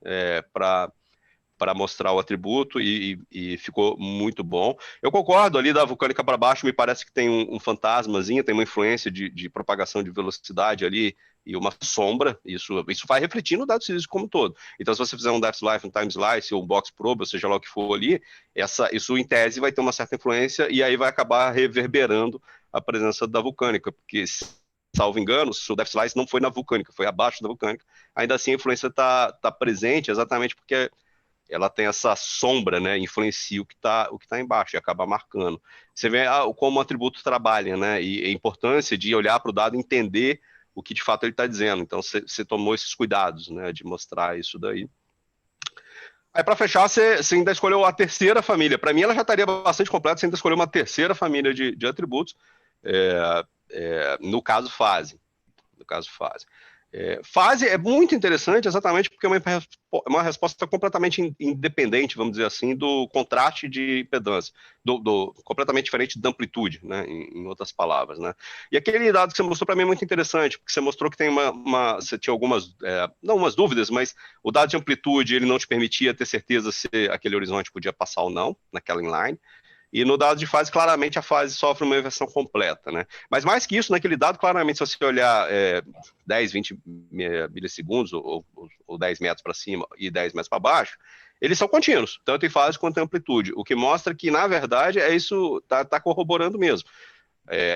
para mostrar o atributo e ficou muito bom. Eu concordo, ali da vulcânica para baixo me parece que tem um fantasmazinho, tem uma influência de propagação de velocidade ali e uma sombra, isso vai refletir no dado físico como um todo. Então, se você fizer um depth slice, um time slice, ou um box probe, ou seja lá o que for ali, isso em tese vai ter uma certa influência e aí vai acabar reverberando a presença da vulcânica, porque salvo engano, se o depth slice não foi na vulcânica, foi abaixo da vulcânica, ainda assim a influência está presente exatamente porque ela tem essa sombra, né? Influencia o que tá embaixo e acaba marcando. Você vê como o atributo trabalha, né? E a importância de olhar para o dado e entender o que de fato ele está dizendo. Então, você tomou esses cuidados, né? De mostrar isso daí. Aí, para fechar, você ainda escolheu a terceira família. Para mim, ela já estaria bastante completa, você ainda escolheu uma terceira família de atributos, no caso, fase. No caso, fase. Fase é muito interessante exatamente porque é uma resposta completamente independente, vamos dizer assim, do contraste de impedância, completamente diferente da amplitude, né, em outras palavras, né. E aquele dado que você mostrou para mim é muito interessante, porque você mostrou que tem você tinha algumas, não umas dúvidas, mas o dado de amplitude ele não te permitia ter certeza se aquele horizonte podia passar ou não naquela inline. E no dado de fase, claramente, a fase sofre uma inversão completa, né? Mas mais que isso, naquele dado, claramente, se você olhar 10, 20 milissegundos, ou 10 metros para cima e 10 metros para baixo, eles são contínuos, tanto em fase quanto em amplitude, o que mostra que, na verdade, isso tá corroborando mesmo.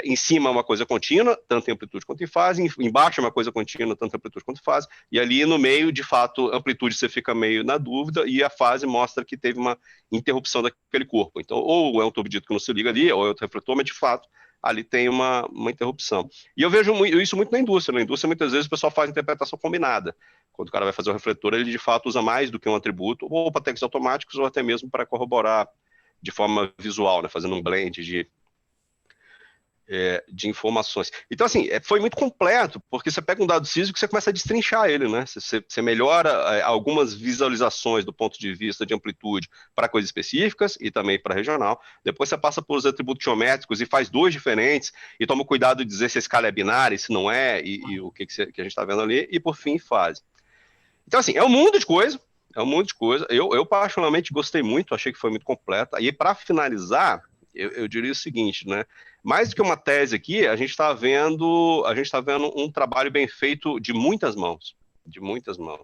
Em cima é uma coisa contínua, tanto em amplitude quanto em fase, embaixo é uma coisa contínua, tanto em amplitude quanto em fase, e ali no meio, de fato, amplitude você fica meio na dúvida, e a fase mostra que teve uma interrupção daquele corpo. Então, ou é um turbidito que não se liga ali, ou é outro refletor, mas de fato, ali tem uma interrupção. E eu vejo isso muito na indústria. Na indústria, muitas vezes, o pessoal faz interpretação combinada. Quando o cara vai fazer o refletor, ele de fato usa mais do que um atributo, ou para textos automáticos, ou até mesmo para corroborar de forma visual, né, fazendo um blend de informações. Então, assim, foi muito completo, porque você pega um dado físico e você começa a destrinchar ele, né? Você melhora algumas visualizações do ponto de vista de amplitude para coisas específicas e também para regional. Depois você passa por os atributos geométricos e faz dois diferentes e toma cuidado de dizer se a escala é binária, se não é, e o que a gente está vendo ali, e por fim, fase. Então, assim, é um mundo de coisa, Eu particularmente gostei muito, achei que foi muito completa. E para finalizar, eu diria o seguinte, né? Mais do que uma tese aqui, a gente está vendo um trabalho bem feito de muitas mãos,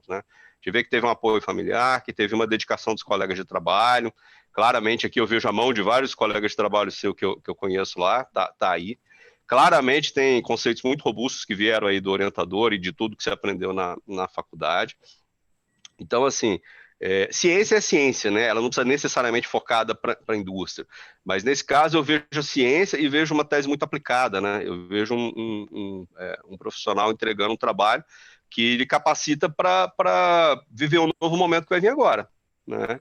né? A gente vê que teve um apoio familiar, que teve uma dedicação dos colegas de trabalho. Claramente aqui eu vejo a mão de vários colegas de trabalho seu que eu conheço lá, tá aí. Claramente tem conceitos muito robustos que vieram aí do orientador e de tudo que você aprendeu na faculdade. Então, assim, ciência é ciência, né? Ela não precisa necessariamente focada para a indústria. Mas, nesse caso, eu vejo a ciência e vejo uma tese muito aplicada, né? Eu vejo um profissional entregando um trabalho que lhe capacita para viver um novo momento que vai vir agora, né?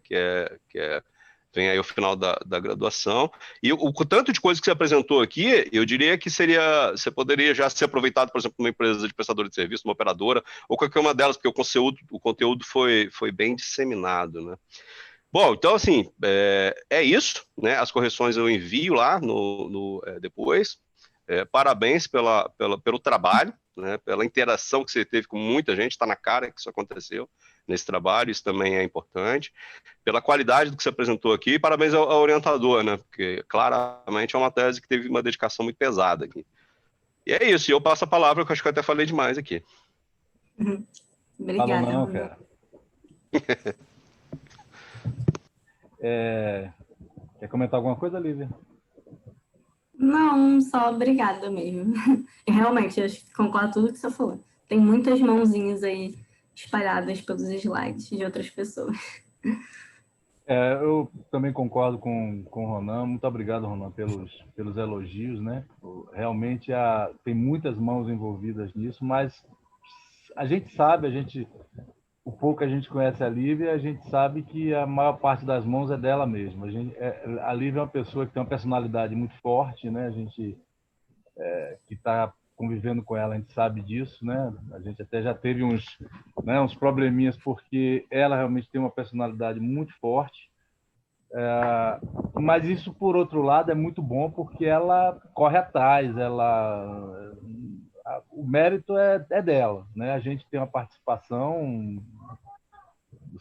Vem aí o final da graduação. E o tanto de coisa que você apresentou aqui, eu diria que você poderia já ser aproveitado, por exemplo, numa empresa de prestadora de serviço, uma operadora, ou qualquer uma delas, porque o conteúdo foi bem disseminado, né? Bom, então, assim, é isso, né? As correções eu envio lá depois. Parabéns pelo trabalho, né? Pela interação que você teve com muita gente, está na cara que isso aconteceu nesse trabalho, isso também é importante. Pela qualidade do que você apresentou aqui, e parabéns ao orientador, né? Porque claramente é uma tese que teve uma dedicação muito pesada aqui. E é isso, e eu passo a palavra, que eu acho que eu até falei demais aqui. Falou Obrigada. não, cara. Quer comentar alguma coisa, Lívia? Não, só obrigada mesmo. Realmente, eu concordo com tudo que você falou. Tem muitas mãozinhas aí espalhadas pelos slides de outras pessoas. Eu também concordo com o Ronan. Muito obrigado, Ronan, pelos elogios, né? Realmente tem muitas mãos envolvidas nisso, mas a gente sabe, o pouco que a gente conhece a Lívia, a gente sabe que a maior parte das mãos é dela mesma. A Lívia é uma pessoa que tem uma personalidade muito forte, né? A gente que está convivendo com ela, a gente sabe disso, né? A gente até já teve uns probleminhas porque ela realmente tem uma personalidade muito forte. Mas isso, por outro lado, é muito bom porque ela corre atrás, o mérito é dela, né? A gente tem uma participação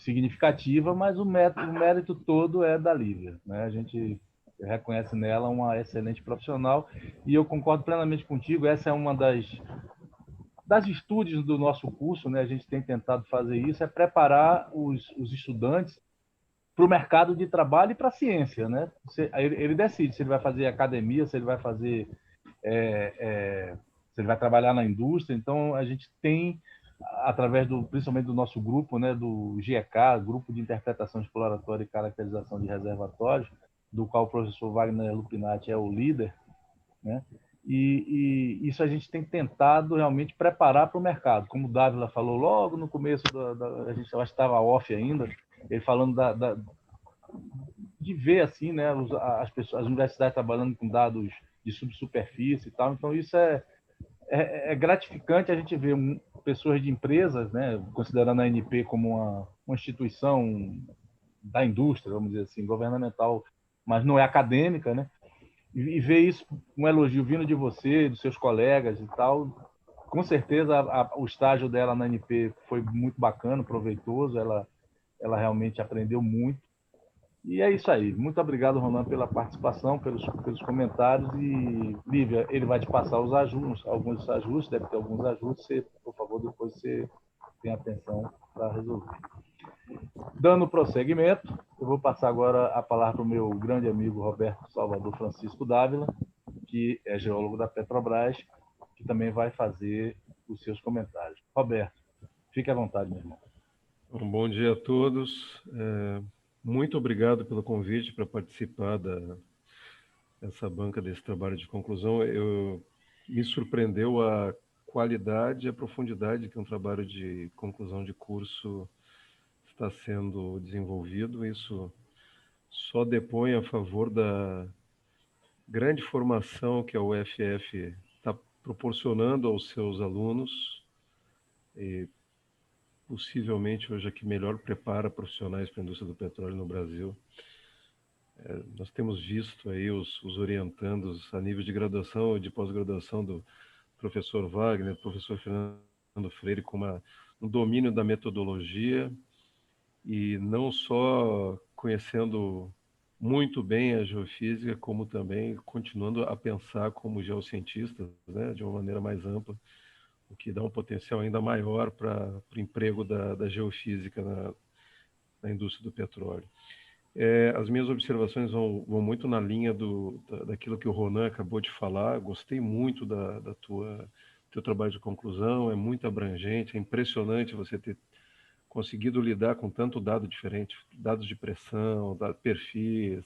significativa, mas o mérito todo é da Lívia, né? A gente reconhece nela uma excelente profissional e eu concordo plenamente contigo. Essa é uma das virtudes do nosso curso, né? A gente tem tentado fazer isso, é preparar os estudantes para o mercado de trabalho e para a ciência, né? Ele decide se ele vai fazer academia, se ele vai fazer se ele vai trabalhar na indústria. Então a gente tem através principalmente do nosso grupo, né, do GECA, Grupo de Interpretação Exploratória e Caracterização de Reservatórios, do qual o professor Wagner Lupinati é o líder, né? E isso a gente tem tentado realmente preparar para o mercado. Como o Dávila falou logo no começo, a gente acho que estava off ainda, ele falando de ver assim, né, as pessoas, as universidades trabalhando com dados de subsuperfície e tal. Então isso é gratificante a gente ver pessoas de empresas, né, considerando a ANP como uma instituição da indústria, vamos dizer assim, governamental, mas não é acadêmica, né? E ver isso, um elogio vindo de você, dos seus colegas e tal. Com certeza o estágio dela na ANP foi muito bacana, proveitoso, ela realmente aprendeu muito. E é isso aí. Muito obrigado, Ronan, pela participação, pelos comentários. E, Lívia, ele vai te passar os ajustes, alguns ajustes, deve ter alguns ajustes. Você, por favor, depois você tem atenção para resolver. Dando prosseguimento, eu vou passar agora a palavra para o meu grande amigo Roberto Salvador Francisco Dávila, que é geólogo da Petrobras, que também vai fazer os seus comentários. Roberto, fique à vontade, meu irmão. Um bom dia a todos. Muito obrigado pelo convite para participar dessa banca desse trabalho de conclusão. Me surpreendeu a qualidade e a profundidade que um trabalho de conclusão de curso está sendo desenvolvido. Isso só depõe a favor da grande formação que a UFF está proporcionando aos seus alunos e possivelmente hoje a que melhor prepara profissionais para a indústria do petróleo no Brasil. Nós temos visto aí os orientandos a nível de graduação e de pós-graduação do professor Wagner, do professor Fernando Freire, com um domínio da metodologia e não só conhecendo muito bem a geofísica, como também continuando a pensar como geocientistas, né, de uma maneira mais ampla, o que dá um potencial ainda maior para o emprego da geofísica na indústria do petróleo. As minhas observações vão muito na linha daquilo que o Ronan acabou de falar. Gostei muito teu trabalho de conclusão, é muito abrangente, é impressionante você ter conseguido lidar com tanto dado diferente, dados de pressão, perfis,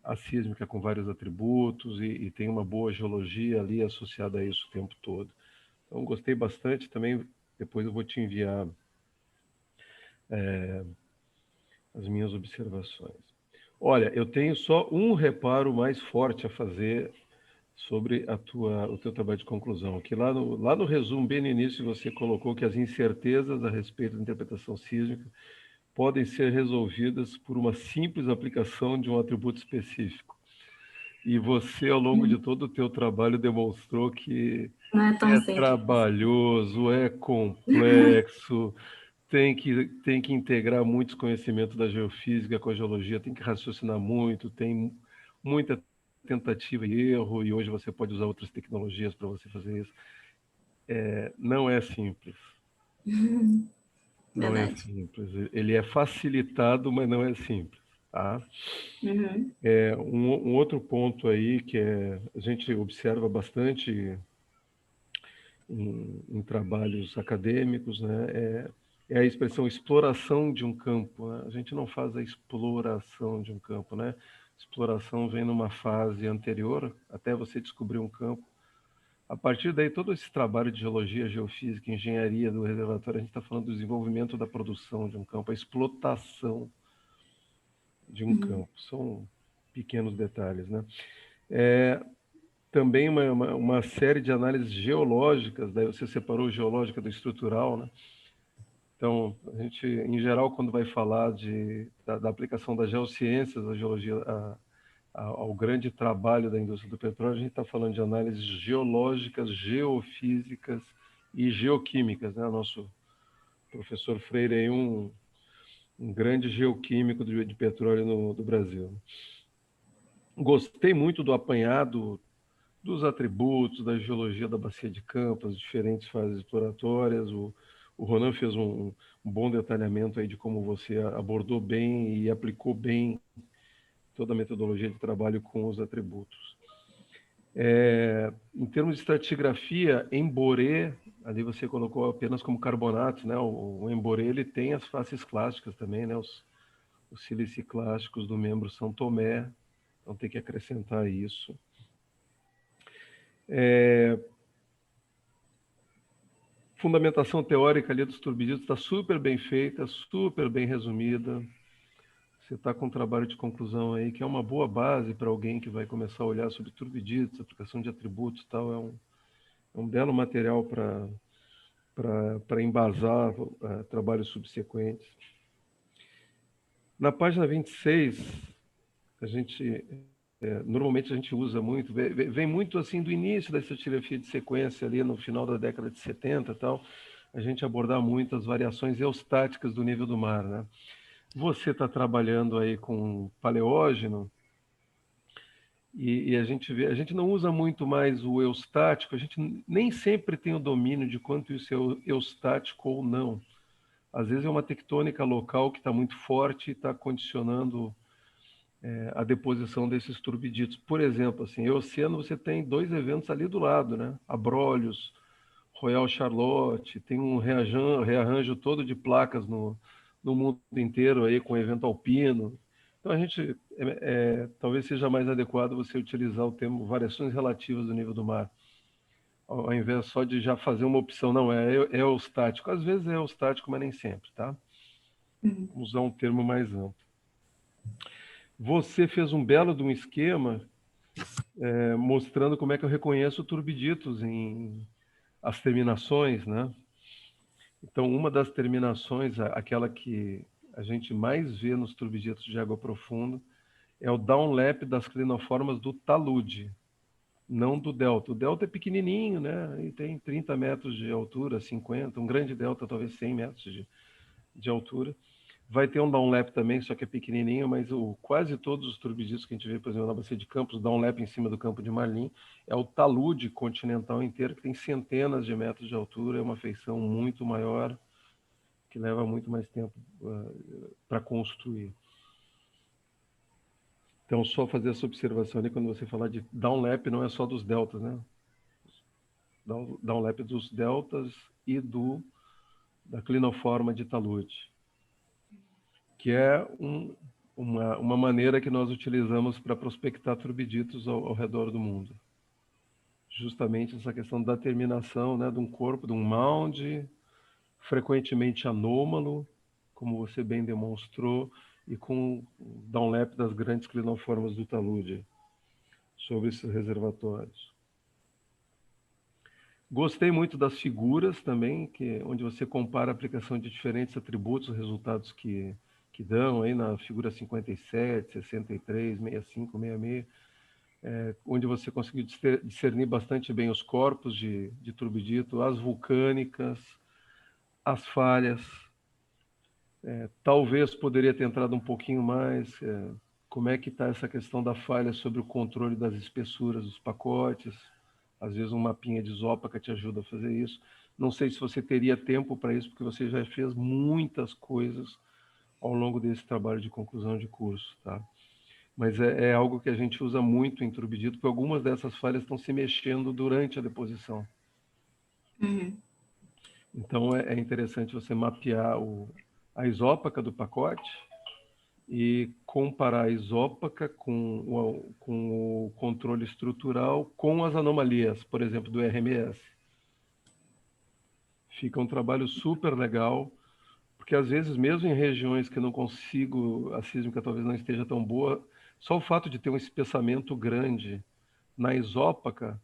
a sísmica com vários atributos e tem uma boa geologia ali associada a isso o tempo todo. Então, gostei bastante também. Depois eu vou te enviar as minhas observações. Olha, eu tenho só um reparo mais forte a fazer sobre o teu trabalho de conclusão, que lá no resumo, bem no início, você colocou que as incertezas a respeito da interpretação sísmica podem ser resolvidas por uma simples aplicação de um atributo específico. E você, ao longo de todo o teu trabalho, demonstrou que não é tão simples. Trabalhoso, é complexo, tem que integrar muitos conhecimentos da geofísica com a geologia, tem que raciocinar muito, tem muita tentativa e erro, e hoje você pode usar outras tecnologias para você fazer isso. Não é simples. Não é simples. Ele é facilitado, mas não é simples. Tá? Uhum. Um outro ponto aí que a gente observa bastante em trabalhos acadêmicos, né, é a expressão exploração de um campo. Né? A gente não faz a exploração de um campo, né? Exploração vem numa fase anterior, até você descobrir um campo. A partir daí, todo esse trabalho de geologia, geofísica, engenharia do reservatório, a gente está falando do desenvolvimento da produção de um campo, a explotação de um campo. São pequenos detalhes, né? Também uma série de análises geológicas, daí você separou o geológica do estrutural, né? Então, a gente, em geral, quando vai falar da aplicação das geociências, da geologia, ao grande trabalho da indústria do petróleo, a gente está falando de análises geológicas, geofísicas e geoquímicas, né? Nosso professor Freire é um grande geoquímico de petróleo do Brasil. Gostei muito do apanhado dos atributos, da geologia da bacia de Campos, diferentes fases exploratórias. O Ronan fez um bom detalhamento aí de como você abordou bem e aplicou bem toda a metodologia de trabalho com os atributos. Em termos de estratigrafia, em Boré, Ali você colocou apenas como carbonatos, né? O Emboré, ele tem as faces clásticas também, né? Os siliciclásticos do membro São Tomé, então tem que acrescentar isso. Fundamentação teórica ali dos turbiditos está super bem feita, super bem resumida. Você está com um trabalho de conclusão aí que é uma boa base para alguém que vai começar a olhar sobre turbiditos, aplicação de atributos e tal. É um belo material para embasar trabalhos subsequentes. Na página 26, a gente normalmente a gente usa muito, vem muito assim do início da estratilografia de sequência ali no final da década de 70 e tal, a gente abordar muito as variações eustáticas do nível do mar, né? Você está trabalhando aí com paleógeno e a gente não usa muito mais o eustático, a gente nem sempre tem o domínio de quanto isso é eustático ou não. Às vezes é uma tectônica local que está muito forte e está condicionando a deposição desses turbiditos. Por exemplo, assim, em oceano você tem 2 eventos ali do lado, né? Abrolhos, Royal Charlotte, tem um rearranjo todo de placas no mundo inteiro aí com evento alpino. Então a gente talvez seja mais adequado você utilizar o termo variações relativas do nível do mar, ao invés só de já fazer uma opção, não, é eustático. Às vezes é eustático, mas nem sempre, tá? Vamos usar um termo mais amplo. Você fez um belo de um esquema mostrando como é que eu reconheço turbiditos em as terminações, né? Então, uma das terminações, aquela que a gente mais vê nos turbiditos de água profunda, é o downlap das clinoformas do talude, não do delta. O delta é pequenininho, né? E tem 30 metros de altura, 50, um grande delta, talvez 100 metros de altura. Vai ter um downlap também, só que é pequenininho, mas quase todos os turbiditos que a gente vê, por exemplo, na bacia de Campos, downlap em cima do campo de Marlim, é o talude continental inteiro, que tem centenas de metros de altura, é uma feição muito maior, que leva muito mais tempo para construir. Então, só fazer essa observação ali, quando você falar de downlap, não é só dos deltas, né? Downlap dos deltas e da clinoforma de talude, que é uma maneira que nós utilizamos para prospectar turbiditos ao redor do mundo. Justamente essa questão da terminação, né, de um corpo, de um mound, frequentemente anômalo, como você bem demonstrou, e com downlap das grandes clinoformas do talude sobre esses reservatórios. Gostei muito das figuras também, onde você compara a aplicação de diferentes atributos, os resultados que dão aí na figura 57, 63, 65, 66, onde você conseguiu discernir bastante bem os corpos de turbidito, as vulcânicas, as falhas. Talvez poderia ter entrado um pouquinho mais, como é que está essa questão da falha sobre o controle das espessuras dos pacotes. Às vezes um mapinha de isópaca te ajuda a fazer isso. Não sei se você teria tempo para isso, porque você já fez muitas coisas ao longo desse trabalho de conclusão de curso, tá? Mas é algo que a gente usa muito em turbidito, porque algumas dessas falhas estão se mexendo durante a deposição. Então é interessante você mapear a isópaca do pacote e comparar a isópaca com o controle estrutural com as anomalias, por exemplo, do RMS. Fica um trabalho super legal, porque às vezes, mesmo em regiões que eu não consigo, a sísmica talvez não esteja tão boa, só o fato de ter um espessamento grande na isópaca,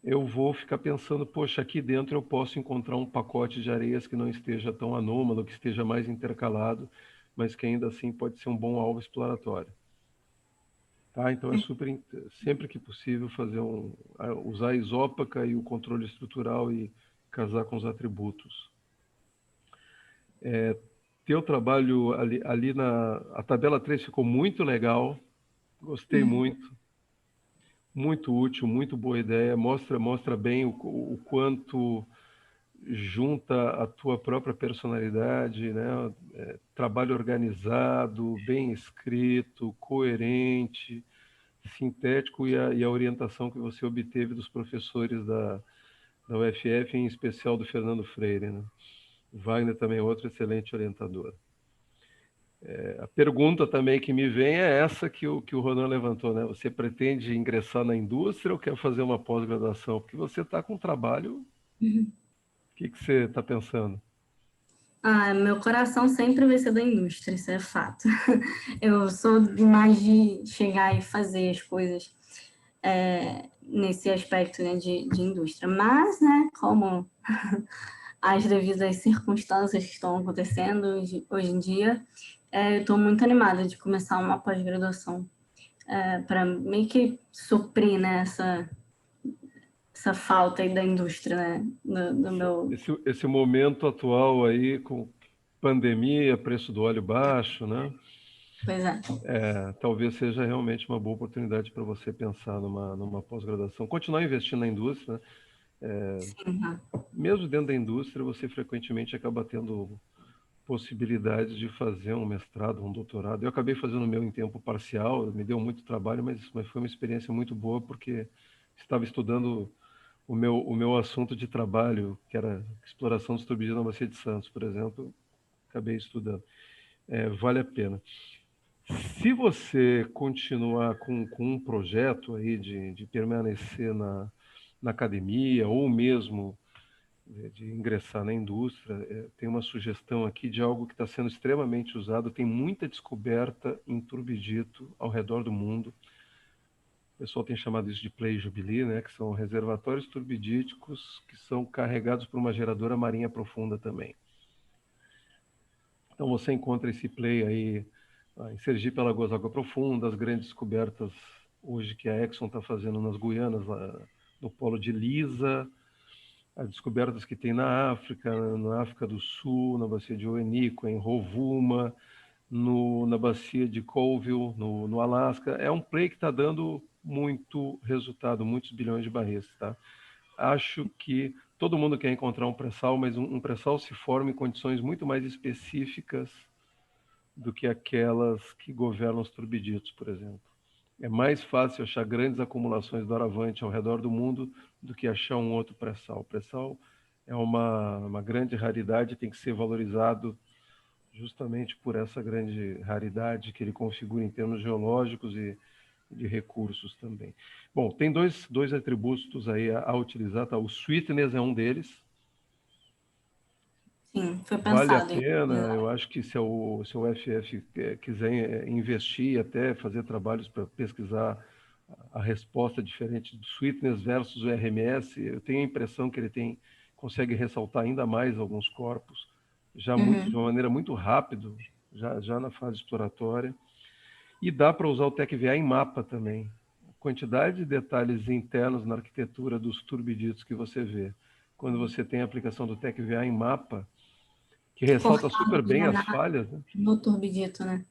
eu vou ficar pensando, poxa, aqui dentro eu posso encontrar um pacote de areias que não esteja tão anômalo, que esteja mais intercalado, mas que ainda assim pode ser um bom alvo exploratório. Tá? Então é sempre que possível usar a isópaca e o controle estrutural e casar com os atributos. Teu trabalho ali a tabela 3 ficou muito legal, gostei muito, muito útil, muito boa ideia, mostra bem o quanto junta a tua própria personalidade, né? Trabalho organizado, bem escrito, coerente, sintético e a orientação que você obteve dos professores da da UFF, em especial do Fernando Freire, né? O Wagner também é outro excelente orientador. A pergunta também que me vem é essa que o Ronan levantou, né? Você pretende ingressar na indústria ou quer fazer uma pós-graduação? Porque você está com um trabalho, o que você está pensando? Meu coração sempre vai ser da indústria, isso é fato. Eu sou mais de chegar e fazer as coisas nesse aspecto, né, de indústria. Mas, né, como as devidas circunstâncias que estão acontecendo hoje em dia, eu estou muito animada de começar uma pós-graduação para meio que suprir, né, essa falta aí da indústria, né, do meu... Esse momento atual aí, com pandemia, preço do óleo baixo, né? Pois é. Talvez seja realmente uma boa oportunidade para você pensar numa pós-graduação. Continuar investindo na indústria, né? Sim, Mesmo dentro da indústria, você frequentemente acaba tendo possibilidades de fazer um mestrado, um doutorado. Eu acabei fazendo o meu em tempo parcial, me deu muito trabalho, mas foi uma experiência muito boa, porque estava estudando o meu assunto de trabalho, que era exploração dos turbidíneos na Bacia de Santos, por exemplo, acabei estudando. Vale a pena. Se você continuar com um projeto aí de permanecer na academia, ou mesmo de ingressar na indústria, tem uma sugestão aqui de algo que está sendo extremamente usado, tem muita descoberta em turbidito ao redor do mundo. O pessoal tem chamado isso de Play Jubilee, né, que são reservatórios turbidíticos que são carregados por uma geradora marinha profunda também. Então você encontra esse play aí em Sergipe, Alagoas, Água Profunda, as grandes descobertas hoje que a Exxon está fazendo nas Guianas, lá no polo de Lisa, as descobertas que tem na África do Sul, na bacia de Oenico, em Rovuma, na bacia de Colville, no Alasca. É um play que está dando muito resultado, muitos bilhões de barris, tá? Acho que todo mundo quer encontrar um pré-sal, mas um pré-sal se forma em condições muito mais específicas do que aquelas que governam os turbiditos, por exemplo. É mais fácil achar grandes acumulações do Aravante ao redor do mundo do que achar um outro pré-sal. O pré-sal é uma grande raridade, tem que ser valorizado justamente por essa grande raridade que ele configura em termos geológicos e de recursos também. Bom, tem dois atributos aí a utilizar, tá? O sweetness é um deles. Sim, foi Vale a pensado. pena, eu acho que se o FF quiser investir, até fazer trabalhos para pesquisar a resposta diferente do sweetness versus o RMS, eu tenho a impressão que ele consegue ressaltar ainda mais alguns corpos, de uma maneira muito rápida, já na fase exploratória. E dá para usar o TecVA em mapa também. A quantidade de detalhes internos na arquitetura dos turbiditos que você vê, quando você tem a aplicação do TecVA em mapa, que ressalta super bem as falhas, né? No turbidito, né?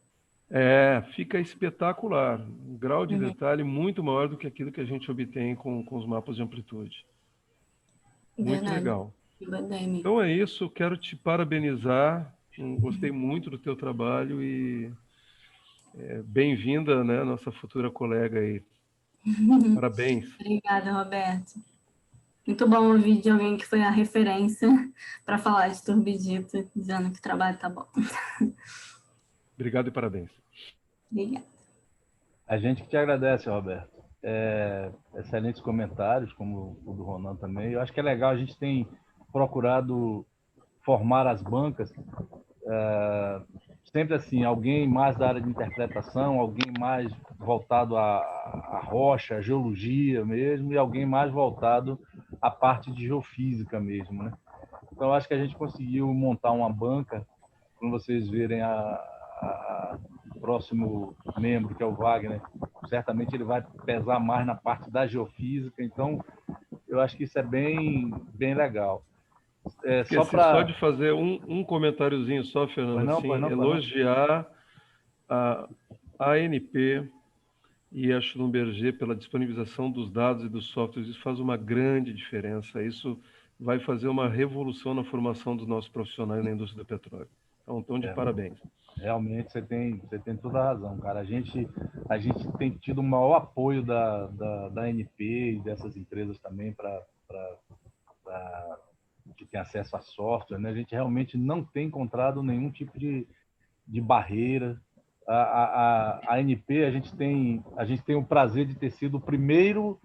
Fica espetacular. Um grau de detalhe muito maior do que aquilo que a gente obtém com os mapas de amplitude. Muito Verdade. legal. Verdade. Então é isso, quero te parabenizar. Gostei muito do teu trabalho e bem-vinda, né, nossa futura colega aí. Parabéns. Obrigada, Roberto. Muito bom ouvir de alguém que foi a referência para falar de turbidito, dizendo que o trabalho tá bom. Obrigado e parabéns. Obrigada. A gente que te agradece, Roberto. Excelentes comentários, como o do Ronan também. Eu acho que é legal, a gente tem procurado formar as bancas sempre assim, alguém mais da área de interpretação, alguém mais voltado à rocha, à geologia mesmo, e alguém mais voltado à parte de geofísica mesmo, né? Então, eu acho que a gente conseguiu montar uma banca, quando vocês verem o próximo membro, que é o Wagner, certamente ele vai pesar mais na parte da geofísica, então eu acho que isso é bem legal. Só de fazer um comentáriozinho só, Fernando, elogiar a ANP e a Schlumberger pela disponibilização dos dados e dos softwares. Isso faz uma grande diferença. Isso vai fazer uma revolução na formação dos nossos profissionais na indústria do petróleo. Então, de parabéns. Realmente, você tem toda a razão, cara. A gente tem tido o maior apoio da ANP e dessas empresas também para que tem acesso a software, né? A gente realmente não tem encontrado nenhum tipo de barreira. A ANP, a gente tem o prazer de ter sido o primeiro,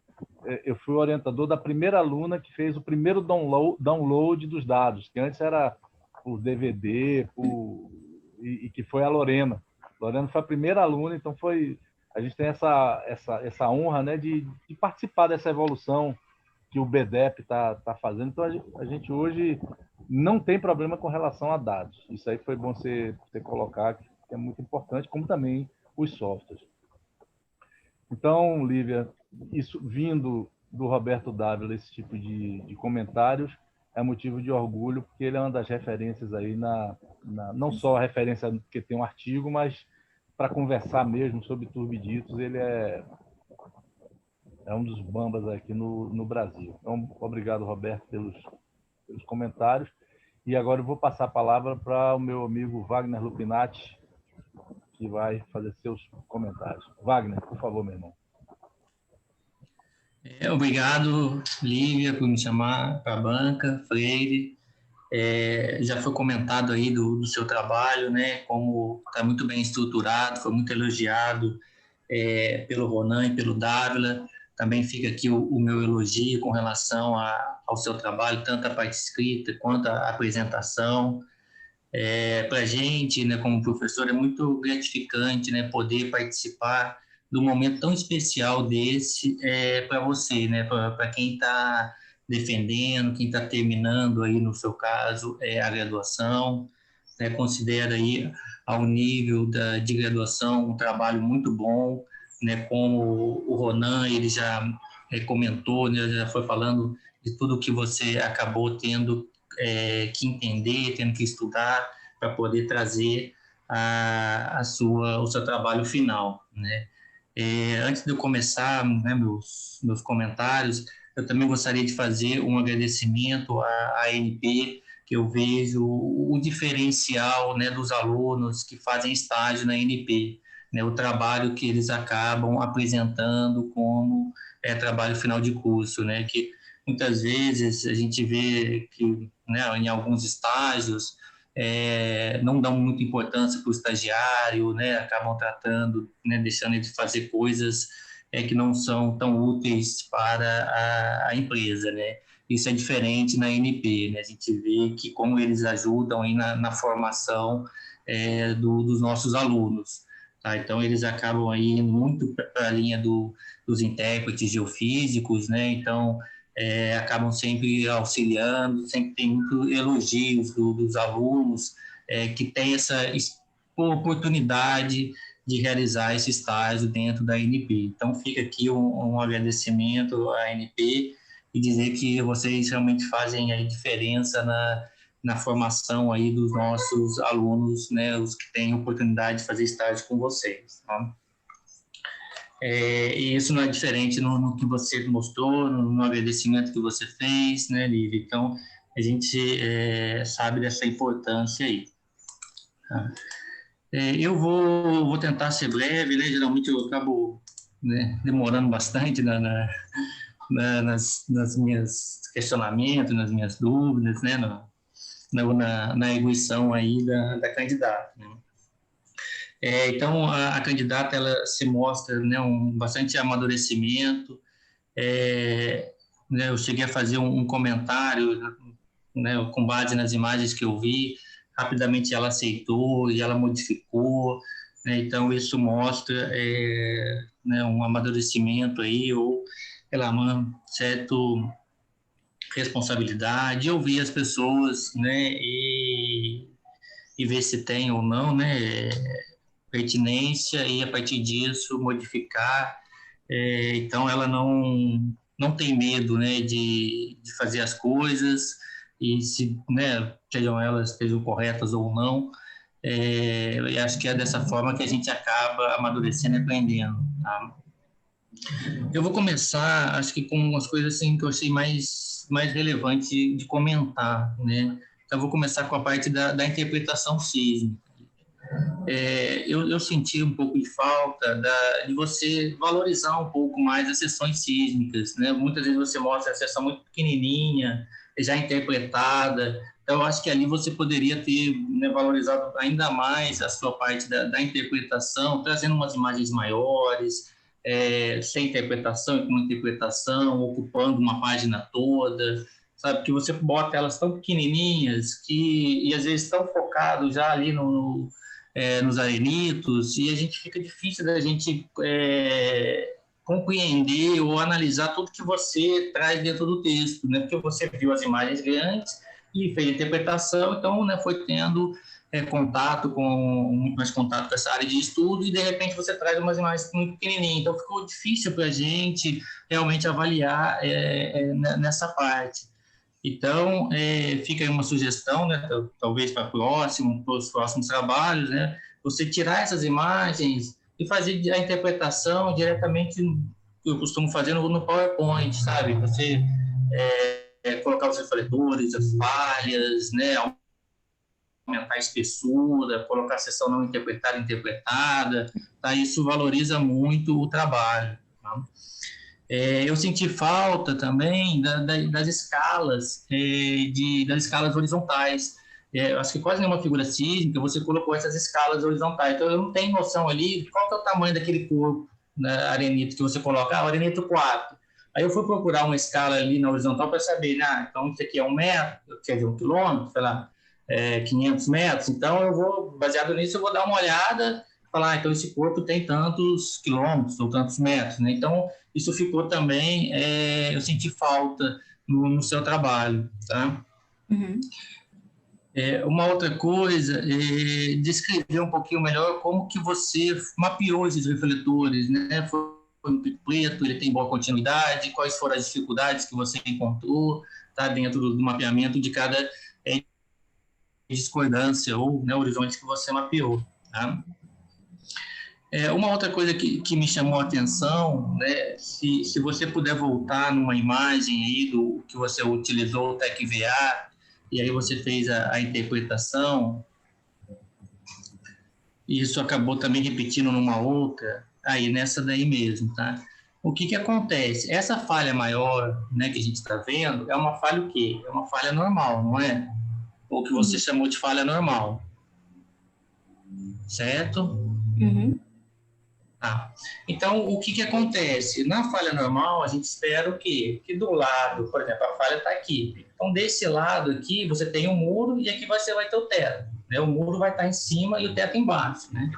eu fui o orientador da primeira aluna que fez o primeiro download dos dados, que antes era por DVD, e que foi a Lorena. Lorena foi a primeira aluna, então a gente tem essa honra, né, de participar dessa evolução que o BDEP está fazendo. Então, a gente hoje não tem problema com relação a dados. Isso aí foi bom você colocar, que é muito importante, como também os softwares. Então, Lívia, isso vindo do Roberto Dávila, esse tipo de comentários, é motivo de orgulho, porque ele é uma das referências aí, não só a referência porque tem um artigo, mas para conversar mesmo sobre turbiditos, ele é um dos bambas aqui no Brasil. Então, obrigado, Roberto, pelos comentários. E agora eu vou passar a palavra para o meu amigo Wagner Lupinati, que vai fazer seus comentários. Wagner, por favor, meu irmão. Obrigado, Lívia, por me chamar para a banca, Freire. Já foi comentado aí do seu trabalho, né, como está muito bem estruturado, foi muito elogiado pelo Ronan e pelo Dávila. Também fica aqui o meu elogio com relação ao seu trabalho, tanto a parte escrita quanto a apresentação. Para a gente, né, como professor, é muito gratificante, né, poder participar de um momento tão especial desse para você, né, para quem está defendendo, quem está terminando aí, no seu caso, a graduação, né, considera aí, ao nível de graduação, um trabalho muito bom, né, como o Ronan, ele já comentou, né, já foi falando de tudo que você acabou tendo que entender, tendo que estudar para poder trazer o seu trabalho final, né? Antes de eu começar, né, meus comentários, eu também gostaria de fazer um agradecimento à ANP, que eu vejo o diferencial, né, dos alunos que fazem estágio na ANP, né, o trabalho que eles acabam apresentando como trabalho final de curso, né, que muitas vezes a gente vê que, né, em alguns estágios não dão muita importância para o estagiário, né, acabam tratando, né, deixando ele de fazer coisas que não são tão úteis para a empresa, né. Isso é diferente na ANP, né, a gente vê que como eles ajudam aí na formação dos nossos alunos. Tá? Então, eles acabam aí muito para a linha dos intérpretes geofísicos, né, então acabam sempre auxiliando, sempre tem muitos elogios dos alunos que têm essa oportunidade de realizar esse estágio dentro da ANP. Então, fica aqui um agradecimento à ANP e dizer que vocês realmente fazem a diferença na formação aí dos nossos alunos, né, os que têm oportunidade de fazer estágio com vocês. Tá? E isso não é diferente no que você mostrou, no agradecimento que você fez, né, Lívia? Então, a gente sabe dessa importância aí. Tá? Eu vou tentar ser breve, né? Geralmente eu acabo, né, demorando bastante nas minhas questionamentos, nas minhas dúvidas, né, na erudição aí da candidata, né? Então, a candidata, ela se mostra, né, bastante amadurecimento. Né, eu cheguei a fazer um comentário, né, com base nas imagens que eu vi. Rapidamente ela aceitou e ela modificou, né, então isso mostra né, um amadurecimento aí, ou uma certa responsabilidade, ouvir as pessoas, né, e ver se tem ou não, né, pertinência, e a partir disso modificar. Então ela não tem medo, né, de fazer as coisas, e se, né, sejam elas corretas ou não, eu acho que é dessa forma que a gente acaba amadurecendo e aprendendo. Tá? Eu vou começar, acho que com umas coisas assim que eu achei mais relevante de comentar, né? Então, eu vou começar com a parte da interpretação sísmica. eu senti um pouco de falta de você valorizar um pouco mais as sessões sísmicas, né? Muitas vezes você mostra a sessão muito pequenininha, já interpretada. Então, eu acho que ali você poderia ter, né, valorizado ainda mais a sua parte da interpretação, trazendo umas imagens maiores, sem interpretação e com interpretação, ocupando uma página toda, sabe? Que você bota elas tão pequenininhas e às vezes tão focado já ali nos arenitos, e a gente fica difícil da gente compreender ou analisar tudo que você traz dentro do texto, né? Porque você viu as imagens grandes e fez a interpretação, então, né, foi tendo muito mais contato com essa área de estudo, e de repente você traz umas imagens muito pequenininhas, então ficou difícil para a gente realmente avaliar nessa parte. Então, fica aí uma sugestão, né, talvez para os próximos trabalhos, né, você tirar essas imagens e fazer a interpretação diretamente, que eu costumo fazer no PowerPoint, sabe? Você colocar os refletores, as falhas, né, aumentar a espessura, colocar a seção não interpretada, tá? Isso valoriza muito o trabalho, tá? Eu senti falta também das escalas, das escalas horizontais. Eu acho que quase nenhuma figura sísmica você colocou essas escalas horizontais. Então, eu não tenho noção ali de qual que é o tamanho daquele corpo, né, arenito que você coloca. Arenito 4. Aí eu fui procurar uma escala ali na horizontal para saber, então isso aqui é 1 metro, quer dizer, 1 quilômetro, sei lá, 500 metros. Então, baseado nisso, eu vou dar uma olhada, falar, então esse corpo tem tantos quilômetros ou tantos metros, né? Então, isso ficou também, eu senti falta no seu trabalho, tá? Uhum. Uma outra coisa é descrever um pouquinho melhor como que você mapeou esses refletores, né? Foi um pico preto, ele tem boa continuidade, quais foram as dificuldades que você encontrou, tá? Dentro do mapeamento de cada discordância ou, né, horizonte que você mapeou, tá? Uma outra coisa que me chamou a atenção, né, se você puder voltar numa imagem aí do que você utilizou, o TecVA, e aí você fez a interpretação, e isso acabou também repetindo numa outra, aí nessa daí mesmo, tá? O que acontece? Essa falha maior, né, que a gente está vendo, é uma falha o quê? É uma falha normal, não é? Ou que você chamou de falha normal. Certo? Uhum. Tá. Então, o que acontece? Na falha normal, a gente espera o quê? Que do lado, por exemplo, a falha está aqui. Então, desse lado aqui, você tem um muro e aqui você vai ter o teto, né? O muro vai estar em cima e o teto embaixo, né?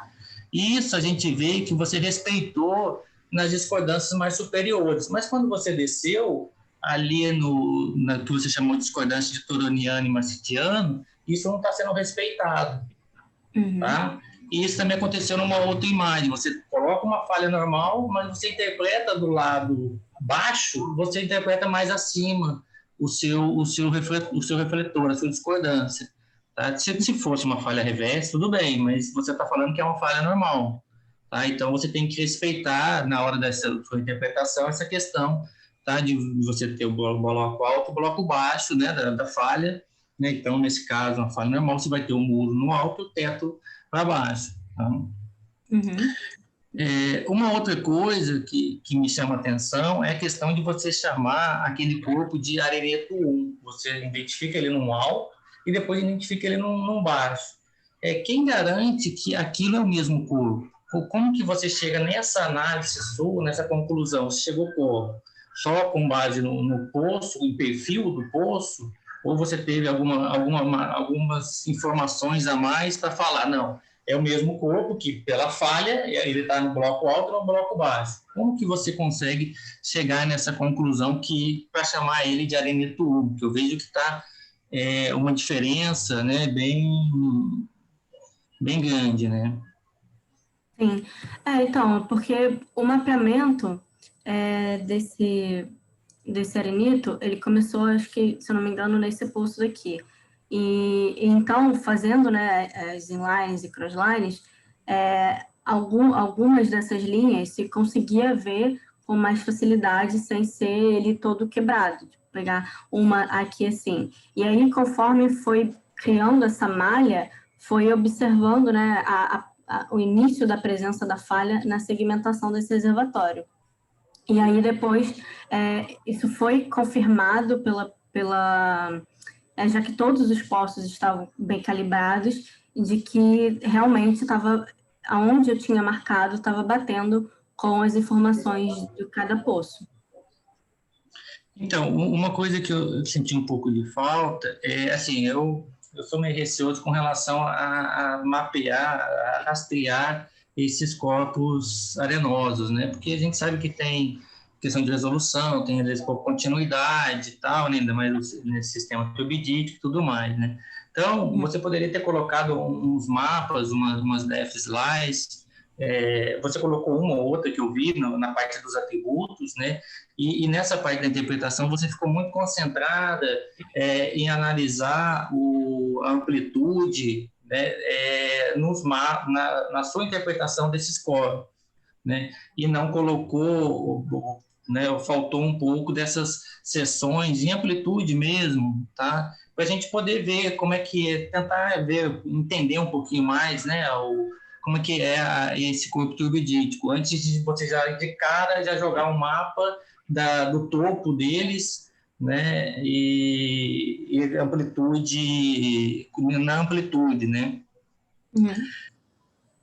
Isso a gente vê que você respeitou nas discordâncias mais superiores. Mas quando você desceu ali na que você chamou de discordância de Turoniano e Marcitiano, isso não está sendo respeitado. Uhum. Tá? E isso também aconteceu numa outra imagem. Você coloca uma falha normal, mas você interpreta do lado baixo, você interpreta mais acima o seu refletor, a sua discordância. Tá? Se fosse uma falha reversa, tudo bem, mas você está falando que é uma falha normal. Tá? Então, você tem que respeitar, na hora dessa sua interpretação, essa questão, tá? De você ter o bloco alto e o bloco baixo, né? da falha. Né? Então, nesse caso, uma falha normal, você vai ter o muro no alto e o teto para baixo. Tá? Uhum. Uma outra coisa que me chama a atenção é a questão de você chamar aquele corpo de areneto 1. Você identifica ele num alto e depois identifica ele num baixo. Quem garante que aquilo é o mesmo corpo? Como que você chega nessa análise sua, nessa conclusão? Você chegou só com base no poço, no perfil do poço? Ou você teve algumas informações a mais para falar, não, é o mesmo corpo que, pela falha, ele está no bloco alto ou no bloco baixo? Como que você consegue chegar nessa conclusão para chamar ele de areneto 1? Porque eu vejo que está uma diferença, né, bem grande, né? Sim. Então, porque o mapeamento desse arenito, ele começou, acho que, se eu não me engano, nesse poço daqui. E então, fazendo, né, as inlines e crosslines, algumas dessas linhas se conseguia ver com mais facilidade, sem ser ele todo quebrado. Tipo, pegar uma aqui assim. E aí, conforme foi criando essa malha, foi observando, né, o início da presença da falha na segmentação desse reservatório. E aí depois isso foi confirmado já que todos os poços estavam bem calibrados, de que realmente aonde eu tinha marcado, estava batendo com as informações de cada poço. Então, uma coisa que eu senti um pouco de falta é, assim, eu sou meio receoso com relação a mapear, a rastrear esses corpos arenosos, né? Porque a gente sabe que tem questão de resolução, tem às vezes pouco continuidade e tal, né? Ainda mais nesse sistema turbidítico e tudo mais, né? Então, você poderia ter colocado uns mapas, umas DFSLIs, você colocou uma ou outra que eu vi na parte dos atributos, né? E nessa parte da interpretação você ficou muito concentrada em analisar a amplitude, né, na sua interpretação desses corpos, né? E não colocou, né, faltou um pouco dessas sessões em amplitude mesmo, tá? Para a gente poder ver como é que é, tentar entender um pouquinho mais, né, como é que é esse corpo turbidítico, antes de você já de cara já jogar um mapa do topo deles, né, e amplitude, na amplitude, né? Uhum.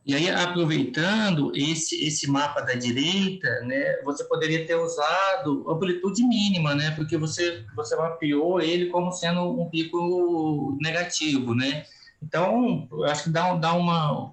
E aí, aproveitando esse mapa da direita, né, você poderia ter usado amplitude mínima, né, porque você mapeou ele como sendo um pico negativo, né? Então, eu acho que dá uma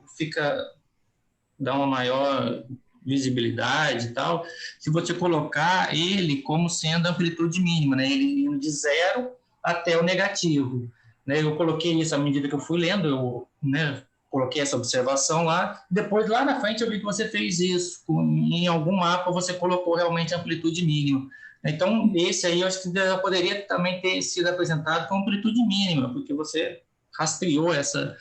maior visibilidade e tal, se você colocar ele como sendo amplitude mínima, né, ele indo de 0 até o negativo, né? Eu coloquei isso à medida que eu fui lendo, né, coloquei essa observação lá, depois lá na frente eu vi que você fez isso, em algum mapa você colocou realmente amplitude mínima. Então, esse aí eu acho que já poderia também ter sido apresentado com amplitude mínima, porque você rastreou essa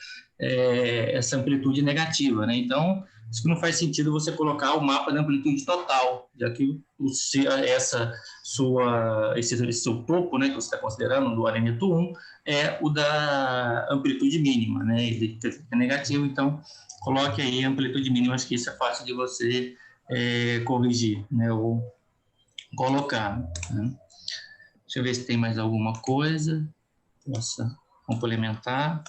amplitude negativa, né? Então, isso que não faz sentido você colocar o mapa de amplitude total, já que esse seu topo, né, que você está considerando do areneto 1, é o da amplitude mínima, né? Ele é negativo, então coloque aí a amplitude mínima, acho que isso é fácil de você corrigir, né, ou colocar. Né? Deixa eu ver se tem mais alguma coisa que possa complementar.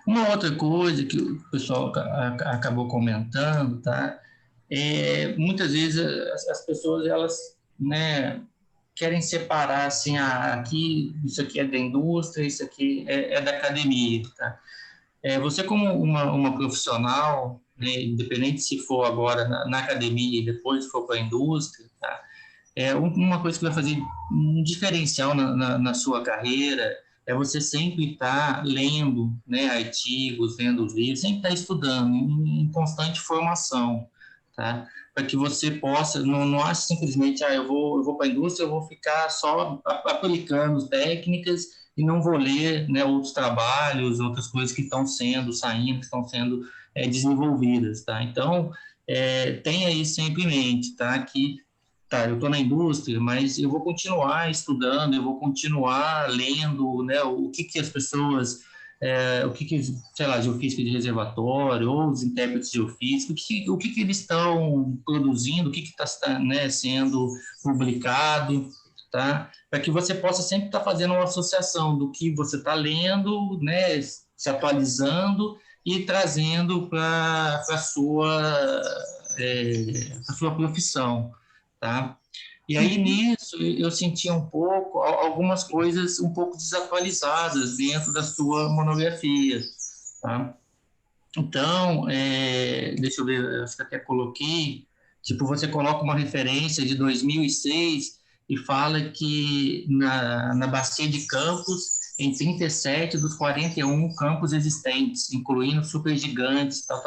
Uma outra coisa que o pessoal acabou comentando, tá? Muitas vezes as pessoas, elas, né, querem separar, assim, isso aqui é da indústria, isso aqui é da academia, tá? Você como uma profissional, né, independente se for agora na academia e depois for para a indústria, tá? Uma coisa que vai fazer um diferencial na sua carreira é você sempre estar lendo, né, artigos, vendo livros, sempre estar estudando, em constante formação, tá? Para que você possa, não ache simplesmente, eu vou para a indústria, eu vou ficar só aplicando técnicas e não vou ler, né, outros trabalhos, outras coisas que estão saindo, que estão sendo desenvolvidas, tá? Então, tenha isso sempre em mente, tá? Que eu estou na indústria, mas eu vou continuar estudando, eu vou continuar lendo, né, o que as pessoas, sei lá, geofísica de reservatório, ou os intérpretes geofísicos, o que eles estão produzindo, o que está, né, sendo publicado, tá? Para que você possa sempre estar fazendo uma associação do que você está lendo, né, se atualizando e trazendo para a sua profissão. Tá? E aí, nisso, eu senti um pouco, algumas coisas um pouco desatualizadas dentro da sua monografia. Tá? Então, deixa eu ver, acho que até coloquei, tipo, você coloca uma referência de 2006 e fala que na bacia de campos, em 37 dos 41 campos existentes, incluindo supergigantes, tal.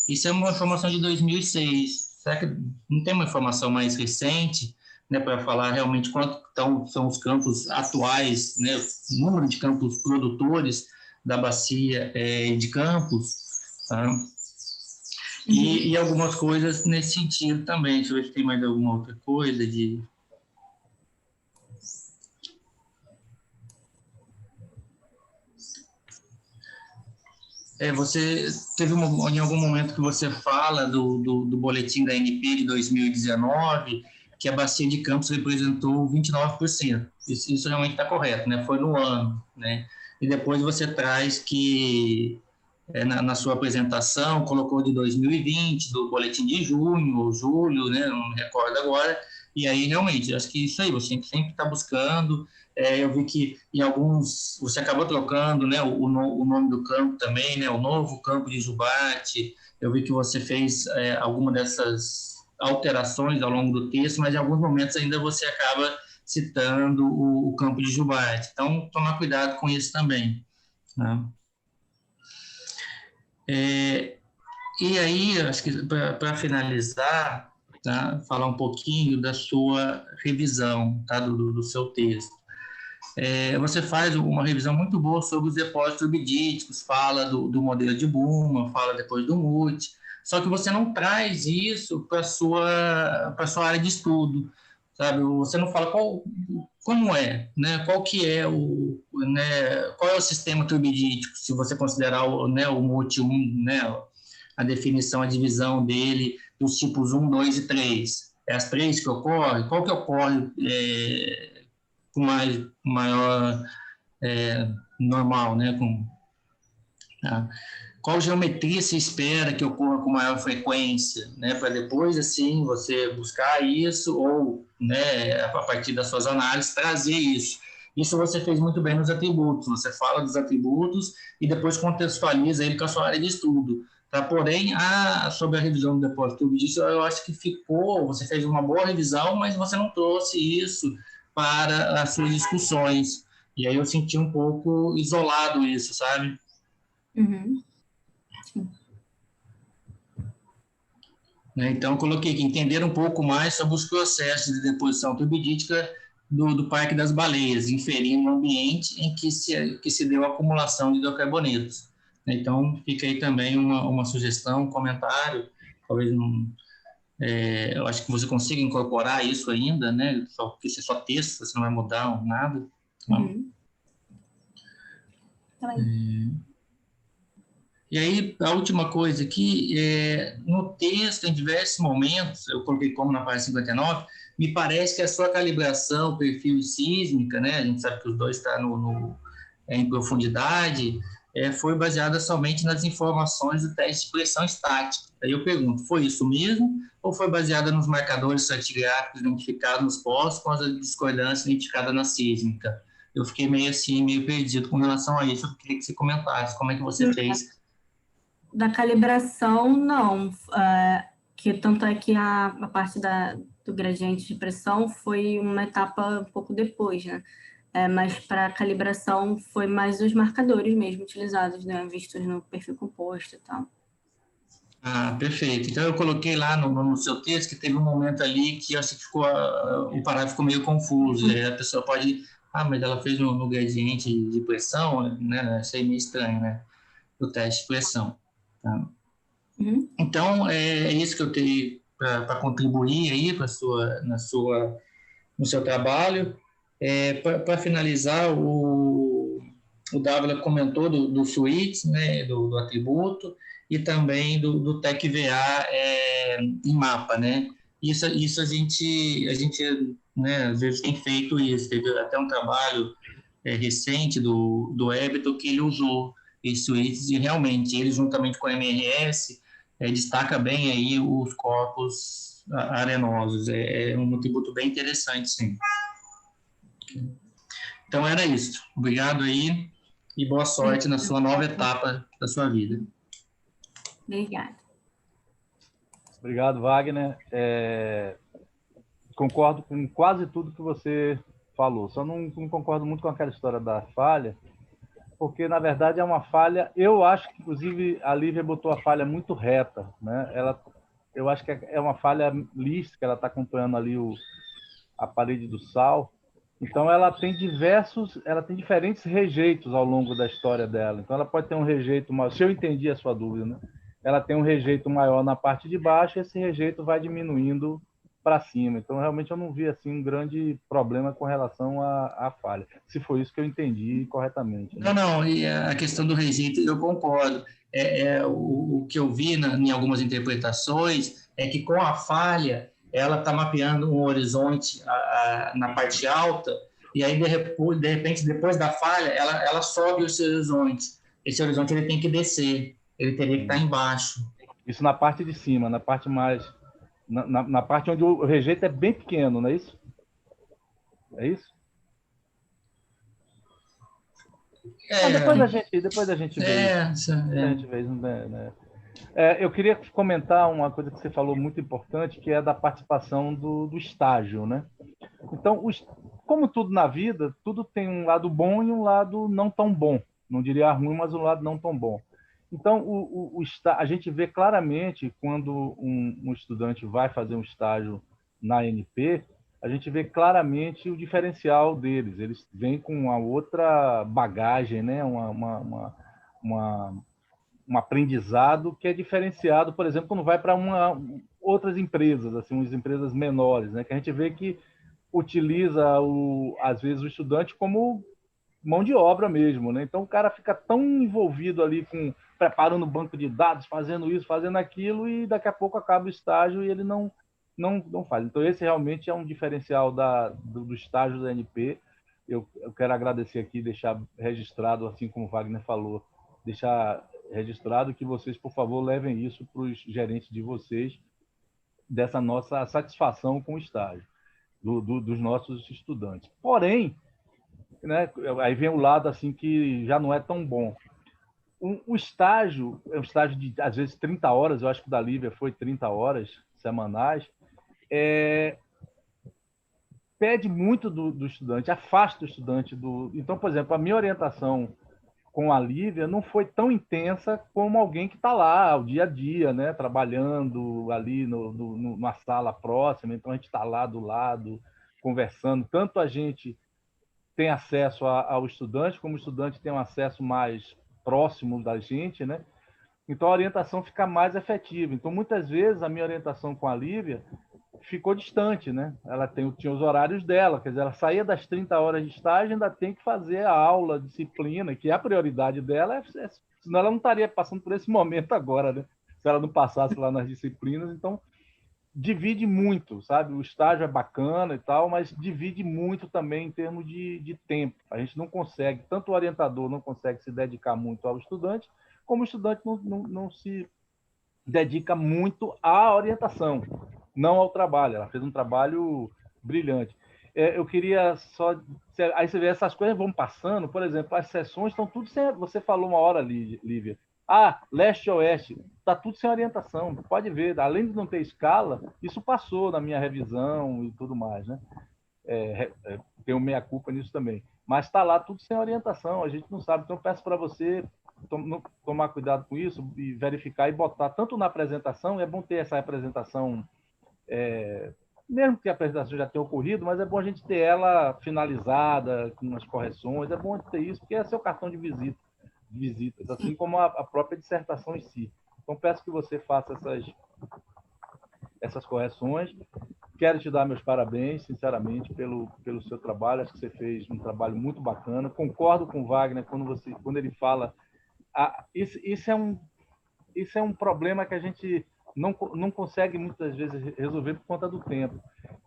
Isso é uma informação de 2006. Será que não tem uma informação mais recente, né, para falar realmente quanto são os campos atuais, né, o número de campos produtores da bacia de campos, tá? E algumas coisas nesse sentido também. Deixa eu ver se tem mais alguma outra coisa você teve em algum momento que você fala do boletim da ANP de 2019, que a Bacia de Campos representou 29%. Isso realmente está correto, né? Foi no ano, né? E depois você traz que, na sua apresentação, colocou de 2020, do boletim de junho ou julho, né? Não me recordo agora. E aí, realmente, acho que isso aí, você sempre está buscando. Eu vi que em alguns, você acabou trocando, né, o nome do campo também, né, o novo campo de Jubarte. Eu vi que você fez alguma dessas alterações ao longo do texto, mas em alguns momentos ainda você acaba citando o campo de Jubarte. Então, tomar cuidado com isso também, né? E aí, acho que para finalizar, tá, falar um pouquinho da sua revisão, tá, do seu texto. Você faz uma revisão muito boa sobre os depósitos turbidíticos, fala do modelo de Buma, fala depois do MUT, só que você não traz isso para a sua área de estudo, sabe? Você não fala como é, né? Qual é o sistema turbidítico, se você considerar o MUT 1, né? A definição, a divisão dele dos tipos 1, 2 e 3. É as 3 que ocorrem? Qual que ocorre com maior normal, né? Qual geometria se espera que ocorra com maior frequência, né? Para depois, assim, você buscar isso ou, né, a partir das suas análises, trazer isso. Isso você fez muito bem nos atributos. Você fala dos atributos e depois contextualiza ele com a sua área de estudo. Tá? Porém, sobre a revisão do depósito turbidítico, eu acho que você fez uma boa revisão, mas você não trouxe isso para as suas discussões. E aí eu senti um pouco isolado isso, sabe? Uhum. Sim. Então, eu coloquei aqui, entender um pouco mais sobre os processos de deposição turbidítica do Parque das Baleias, inferindo o ambiente em que se deu a acumulação de hidrocarbonetos. Então, fica aí também uma sugestão, um comentário, talvez não... eu acho que você consiga incorporar isso ainda, né? Porque isso é só texto, você não vai mudar nada. Uhum. E aí, a última coisa aqui, no texto, em diversos momentos, eu coloquei como na página 59, me parece que a sua calibração, perfil sísmica, né? A gente sabe que os dois estão em profundidade, foi baseada somente nas informações do teste de pressão estática. Aí eu pergunto, foi isso mesmo? Ou foi baseada nos marcadores estratigráficos identificados nos postos com as discordâncias identificadas na sísmica? Eu fiquei meio perdido com relação a isso. Eu queria que você comentasse como é que você fez. Da calibração, não. Que tanto é que a parte do gradiente de pressão foi uma etapa um pouco depois, né? Mas para a calibração foi mais os marcadores mesmo utilizados, né? Vistos no perfil composto e tal. Perfeito. Então, eu coloquei lá no seu texto que teve um momento ali que eu acho que o parágrafo ficou meio confuso. Aí a pessoa pode... mas ela fez no gradiente de pressão, né? Achei meio estranho, né? O teste de pressão. Tá? Uhum. Então, é isso que eu tenho para contribuir aí no seu trabalho. Para finalizar, o Dávila comentou do suítes, né, do atributo, e também do TecVA em mapa, né? Isso a gente né, às vezes tem feito isso. Teve até um trabalho recente do Everton que ele usou esse suítes e realmente ele, juntamente com o MRS, destaca bem aí os corpos arenosos. É um atributo bem interessante, sim. Então, era isso. Obrigado aí e boa sorte na sua nova etapa da sua vida. Obrigada. Obrigado, Wagner. Concordo com quase tudo que você falou. Só não concordo muito com aquela história da falha, porque, na verdade, é uma falha... Eu acho que, inclusive, a Lívia botou a falha muito reta, né? Eu acho que é uma falha lística, ela está acompanhando ali a parede do sal. Então, ela tem diferentes rejeitos ao longo da história dela. Então, ela pode ter um rejeito maior. Se eu entendi a sua dúvida, né? Ela tem um rejeito maior na parte de baixo e esse rejeito vai diminuindo para cima. Então, realmente, eu não vi assim um grande problema com relação à falha. Se foi isso que eu entendi corretamente. Né? Não, e a questão do rejeito, eu concordo. o que eu vi em algumas interpretações é que com a falha ela está mapeando um horizonte na parte alta, e aí de repente depois da falha ela sobe esse horizonte. Esse horizonte ele tem que descer, ele teria que estar embaixo. Isso na parte de cima, na parte mais na parte onde o rejeito é bem pequeno, não é isso? É isso? Depois a gente vê isso. A gente vê isso, né? Eu queria comentar uma coisa que você falou muito importante, que é da participação do estágio, né? Então, como tudo na vida, tudo tem um lado bom e um lado não tão bom. Não diria ruim, mas um lado não tão bom. Então, a gente vê claramente quando um estudante vai fazer um estágio na ANP, a gente vê claramente o diferencial deles. Eles vêm com uma outra bagagem, né? Um aprendizado que é diferenciado, por exemplo, quando vai para outras empresas, assim, umas empresas menores, né? Que a gente vê que utiliza, às vezes, o estudante como mão de obra mesmo, né? Então, o cara fica tão envolvido ali preparando banco de dados, fazendo isso, fazendo aquilo, e daqui a pouco acaba o estágio e ele não faz. Então, esse realmente é um diferencial do estágio da ANP. Eu quero agradecer aqui, deixar registrado, assim como o Wagner falou, deixar registrado que vocês, por favor, levem isso para os gerentes de vocês, dessa nossa satisfação com o estágio, dos nossos estudantes. Porém, né, aí vem o lado assim que já não é tão bom. O estágio é um estágio de, às vezes, 30 horas, eu acho que o da Lívia foi 30 horas semanais, pede muito do estudante, afasta o estudante do... Então, por exemplo, a minha orientação com a Lívia não foi tão intensa como alguém que está lá, o dia a dia, né, trabalhando ali numa sala próxima, então a gente está lá do lado, conversando. Tanto a gente tem acesso ao estudante, como o estudante tem um acesso mais próximo da gente, né? Então a orientação fica mais efetiva. Então, muitas vezes, a minha orientação com a Lívia ficou distante, né? Ela tinha os horários dela, quer dizer, ela saía das 30 horas de estágio, ainda tem que fazer a aula, a disciplina, que é a prioridade dela, senão ela não estaria passando por esse momento agora, né? Se ela não passasse lá nas disciplinas. Então, divide muito, sabe? O estágio é bacana e tal, mas divide muito também em termos de tempo. A gente não consegue, tanto o orientador não consegue se dedicar muito ao estudante, como o estudante não se dedica muito à orientação, não ao trabalho. Ela fez um trabalho brilhante. Eu queria só... Aí você vê, essas coisas vão passando, por exemplo, as sessões estão tudo sem... Você falou uma hora, Lívia. Leste e oeste, está tudo sem orientação. Pode ver, além de não ter escala, isso passou na minha revisão e tudo mais, né? Tenho meia-culpa nisso também. Mas está lá tudo sem orientação, a gente não sabe. Então, eu peço para você tomar cuidado com isso e verificar e botar tanto na apresentação. É bom ter essa apresentação, mesmo que a apresentação já tenha ocorrido, mas é bom a gente ter ela finalizada, com as correções. É bom ter isso, porque é seu cartão de visitas, assim como a própria dissertação em si. Então, peço que você faça essas correções. Quero te dar meus parabéns, sinceramente, pelo seu trabalho. Acho que você fez um trabalho muito bacana. Concordo com o Wagner quando ele fala... Isso é um problema que a gente não consegue, muitas vezes, resolver por conta do tempo,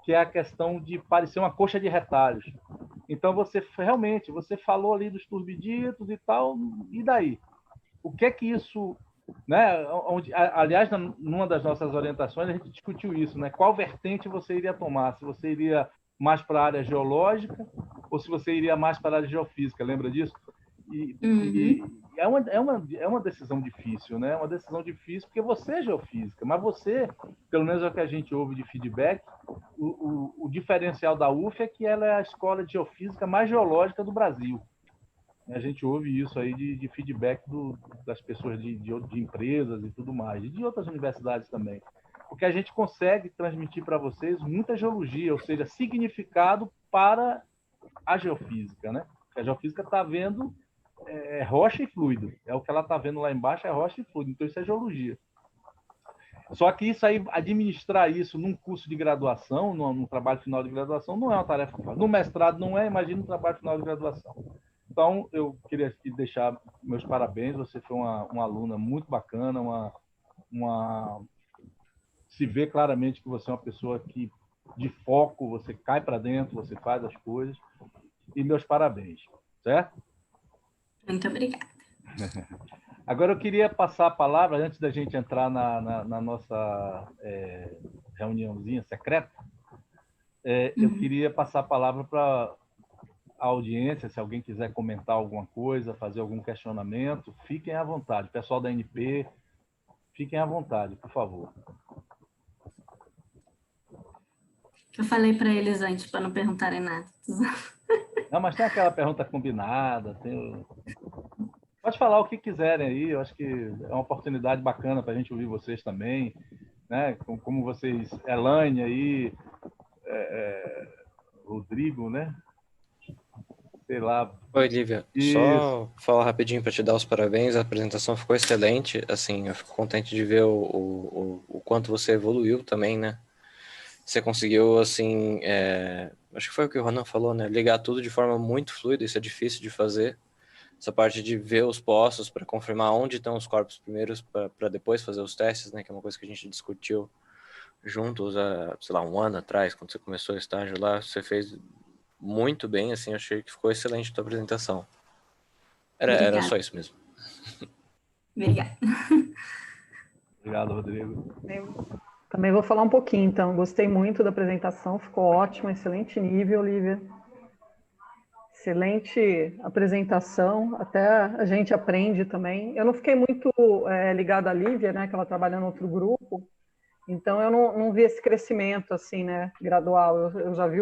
que é a questão de parecer uma coxa de retalhos. Então, você falou ali dos turbiditos e tal, e daí? O que é que isso... Né? Aliás, numa das nossas orientações, a gente discutiu isso, né? Qual vertente você iria tomar? Se você iria mais para a área geológica ou se você iria mais para a área geofísica, lembra disso? E é uma decisão difícil, né? É uma decisão difícil porque você é geofísica, mas você, pelo menos é o que a gente ouve de feedback, o diferencial da UF é que ela é a escola de geofísica mais geológica do Brasil. A gente ouve isso aí de feedback das pessoas de empresas e tudo mais, e de outras universidades também. Porque a gente consegue transmitir para vocês muita geologia, ou seja, significado para a geofísica, né? A geofísica está vendo rocha e fluido. É o que ela está vendo lá embaixo, é rocha e fluido. Então, isso é geologia. Só que isso aí, administrar isso num curso de graduação, num trabalho final de graduação, não é uma tarefa fácil. No mestrado não é, imagina um trabalho final de graduação. Então, eu queria aqui deixar meus parabéns. Você foi uma aluna muito bacana, se vê claramente que você é uma pessoa que, de foco, você cai para dentro, você faz as coisas. E meus parabéns, certo? Muito obrigada. Agora, eu queria passar a palavra, antes da gente entrar na nossa reuniãozinha secreta, eu queria passar a palavra para a audiência, se alguém quiser comentar alguma coisa, fazer algum questionamento, fiquem à vontade. Pessoal da NP, fiquem à vontade, por favor. Eu falei para eles antes, para não perguntarem nada. Não, mas tem aquela pergunta combinada. Pode falar o que quiserem aí, eu acho que é uma oportunidade bacana para a gente ouvir vocês também, né? Como vocês, Elaine aí, Rodrigo, né? Sei lá. Oi, Lívia. Isso. Só falar rapidinho para te dar os parabéns. A apresentação ficou excelente. Assim, eu fico contente de ver o quanto você evoluiu também, né? Você conseguiu, assim, acho que foi o que o Ronan falou, né? Ligar tudo de forma muito fluida. Isso é difícil de fazer. Essa parte de ver os postos para confirmar onde estão os corpos primeiros para depois fazer os testes, né? Que é uma coisa que a gente discutiu juntos há, sei lá, um ano atrás, quando você começou o estágio lá. Você fez muito bem, assim, achei que ficou excelente a tua apresentação. Era só isso mesmo. Obrigada. Obrigado, Rodrigo. Eu também vou falar um pouquinho, então. Gostei muito da apresentação, ficou ótimo, excelente nível, Lívia. Excelente apresentação, até a gente aprende também. Eu não fiquei muito ligada à Lívia, né, que ela trabalha em outro grupo, então eu não vi esse crescimento, assim, né, gradual. Eu já vi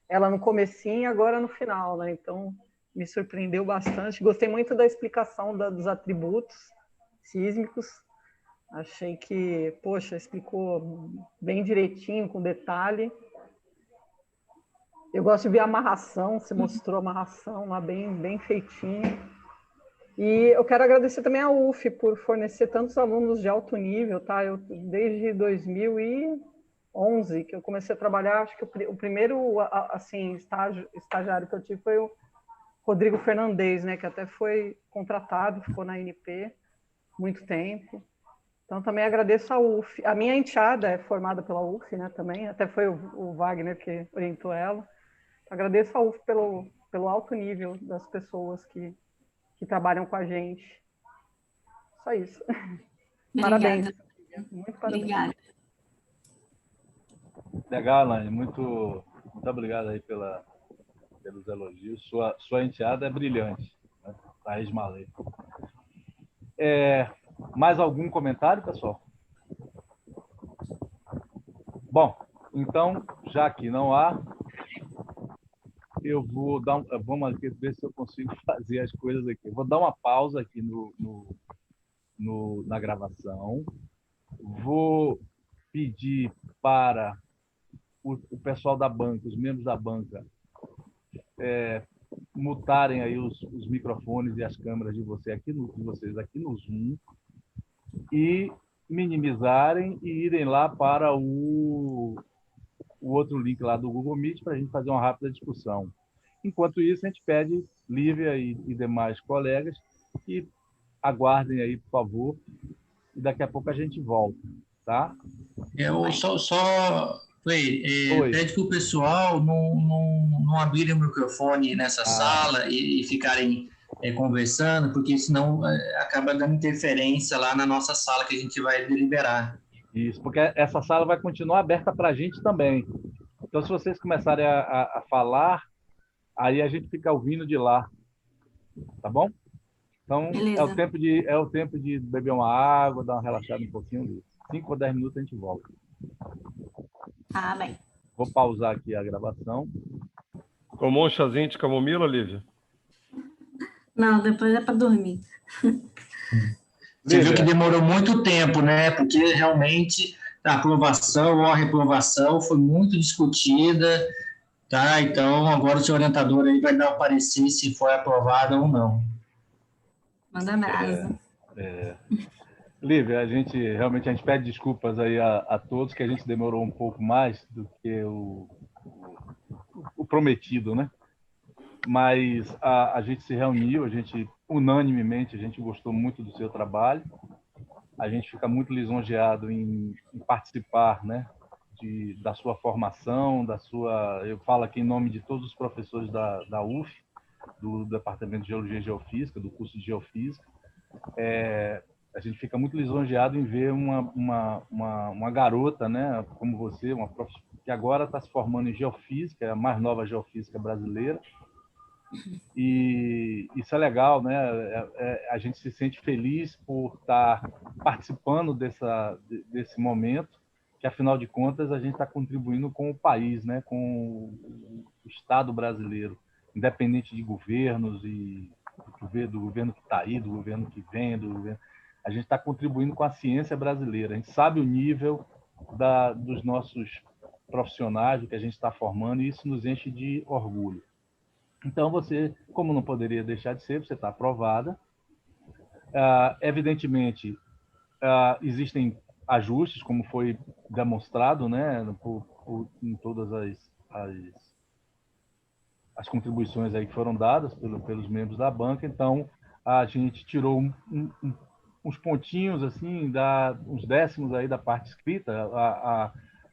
ela no comecinho e agora no final, né, então me surpreendeu bastante. Gostei muito da explicação dos atributos sísmicos. Achei que, poxa, explicou bem direitinho, com detalhe. Eu gosto de ver a amarração, você mostrou a amarração lá bem feitinha. E eu quero agradecer também à UF por fornecer tantos alunos de alto nível, tá? Desde 2011 que eu comecei a trabalhar, acho que o primeiro assim, estagiário que eu tive foi o Rodrigo Fernandes, né? Que até foi contratado, ficou na NP muito tempo. Então, também agradeço à UF. A minha enteada é formada pela UF, né, também. Até foi o Wagner que orientou ela. Agradeço à UF pelo alto nível das pessoas que trabalham com a gente. Só isso. Parabéns. Muito parabéns. Obrigada. Legal, Elaine. Muito obrigado aí pelos elogios. Sua enteada é brilhante, né? Thaís Malê. Mais algum comentário, pessoal? Bom, então, já que não há, eu vou vamos aqui ver se eu consigo fazer as coisas aqui. Eu vou dar uma pausa aqui na gravação. Vou pedir para o pessoal da banca, os membros da banca, mutarem aí os microfones e as câmeras de vocês aqui no Zoom e minimizarem e irem lá para o outro link lá do Google Meet para a gente fazer uma rápida discussão. Enquanto isso, a gente pede Lívia e demais colegas que aguardem aí, por favor, e daqui a pouco a gente volta, tá? Pede para o pessoal não abrirem o microfone nessa sala e ficarem conversando, porque senão acaba dando interferência lá na nossa sala que a gente vai deliberar. Isso, porque essa sala vai continuar aberta para a gente também. Então, se vocês começarem a falar, aí a gente fica ouvindo de lá, tá bom? Então, beleza. é o tempo de beber uma água, dar uma relaxada um pouquinho. 5 ou 10 minutos a gente volta. Tá bem. Vou pausar aqui a gravação. Tomou um chazinho de camomila, Lívia? Não, depois é para dormir. Você viu que demorou muito tempo, né? Porque realmente a aprovação ou a reprovação foi muito discutida, tá? Então, agora o seu orientador aí vai dar o parecer se foi aprovado ou não. Manda abraço. Lívia, a gente pede desculpas aí a todos, que a gente demorou um pouco mais do que o prometido, né? mas a gente se reuniu, unanimemente, a gente gostou muito do seu trabalho, a gente fica muito lisonjeado em participar, né, da sua formação, eu falo aqui em nome de todos os professores da UF, do Departamento de Geologia e Geofísica, do curso de Geofísica. A gente fica muito lisonjeado em ver uma garota, né, como você, uma que agora está se formando em Geofísica, é a mais nova geofísica brasileira. E isso é legal, né? A gente se sente feliz por estar participando desse momento, que afinal de contas a gente está contribuindo com o país, né? Com o Estado brasileiro, independente de governos e do governo que está aí, do governo que vem, a gente está contribuindo com a ciência brasileira. A gente sabe o nível dos nossos profissionais, do que a gente está formando, e isso nos enche de orgulho. Então, você, como não poderia deixar de ser, você está aprovada. Evidentemente, existem ajustes, como foi demonstrado, né, em todas as contribuições aí que foram dadas pelos membros da banca. Então, a gente tirou uns pontinhos, assim, uns décimos aí da parte escrita.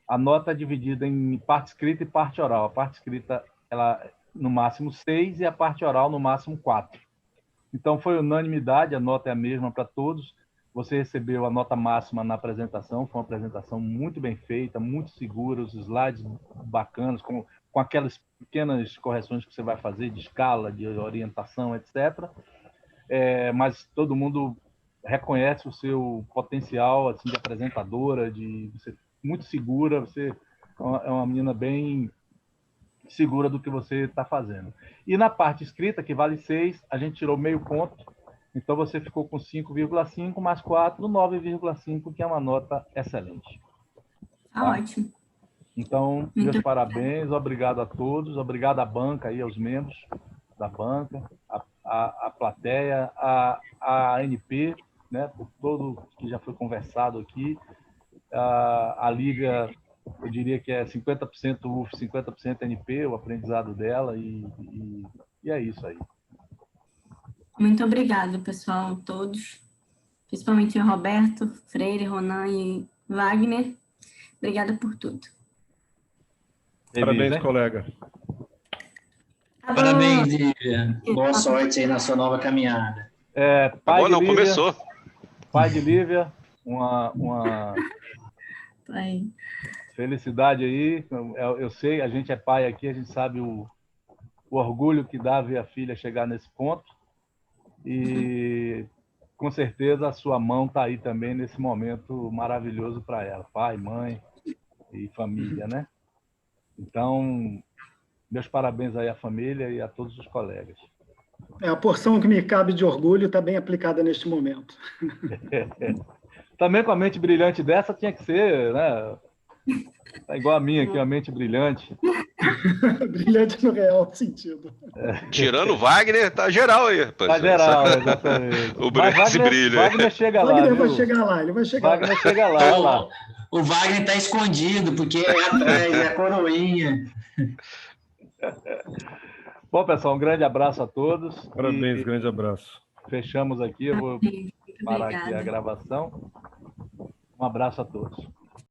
A nota é dividida em parte escrita e parte oral. A parte escrita, ela no máximo 6 e a parte oral no máximo 4. Então, foi unanimidade, a nota é a mesma para todos. Você recebeu a nota máxima na apresentação, foi uma apresentação muito bem feita, muito segura, os slides bacanas, com aquelas pequenas correções que você vai fazer de escala, de orientação, etc. Mas todo mundo reconhece o seu potencial, assim, de apresentadora, de você muito segura, você é uma menina bem segura do que você está fazendo. E na parte escrita, que vale 6, a gente tirou meio ponto, então você ficou com 5,5 mais 4, 9,5, que é uma nota excelente. Tá ótimo. Então, meus parabéns, obrigado a todos, obrigado à banca, aí, aos membros da banca, a plateia, a ANP, né, por tudo que já foi conversado aqui. A Lívia, eu diria que é 50% UF, 50% NP, o aprendizado dela, e é isso aí. Muito obrigada, pessoal, todos, principalmente o Roberto, Freire, Ronan e Wagner. Obrigada por tudo. Parabéns, colega. Parabéns, Lívia. Boa sorte aí na sua nova caminhada. Pai de Lívia, começou. Pai de Lívia, uma felicidade aí. Eu sei, a gente é pai aqui, a gente sabe o orgulho que dá ver a filha chegar nesse ponto. E com certeza a sua mão está aí também nesse momento maravilhoso para ela, pai, mãe e família, né? Então, meus parabéns aí à família e a todos os colegas. A porção que me cabe de orgulho está bem aplicada neste momento. Também com a mente brilhante dessa tinha que ser, né? Tá igual a minha aqui, uma mente brilhante. Brilhante no real sentido. Tirando o Wagner, tá geral aí. Tá geral, exatamente. O brilho. Wagner chega lá. Wagner vai chegar lá, ele vai chegar Wagner lá. chega lá. O Wagner está escondido, porque é atrás, é a coroinha. Bom, pessoal, um grande abraço a todos. Parabéns, grande abraço. Fechamos aqui, eu vou parar aqui a gravação. Um abraço a todos.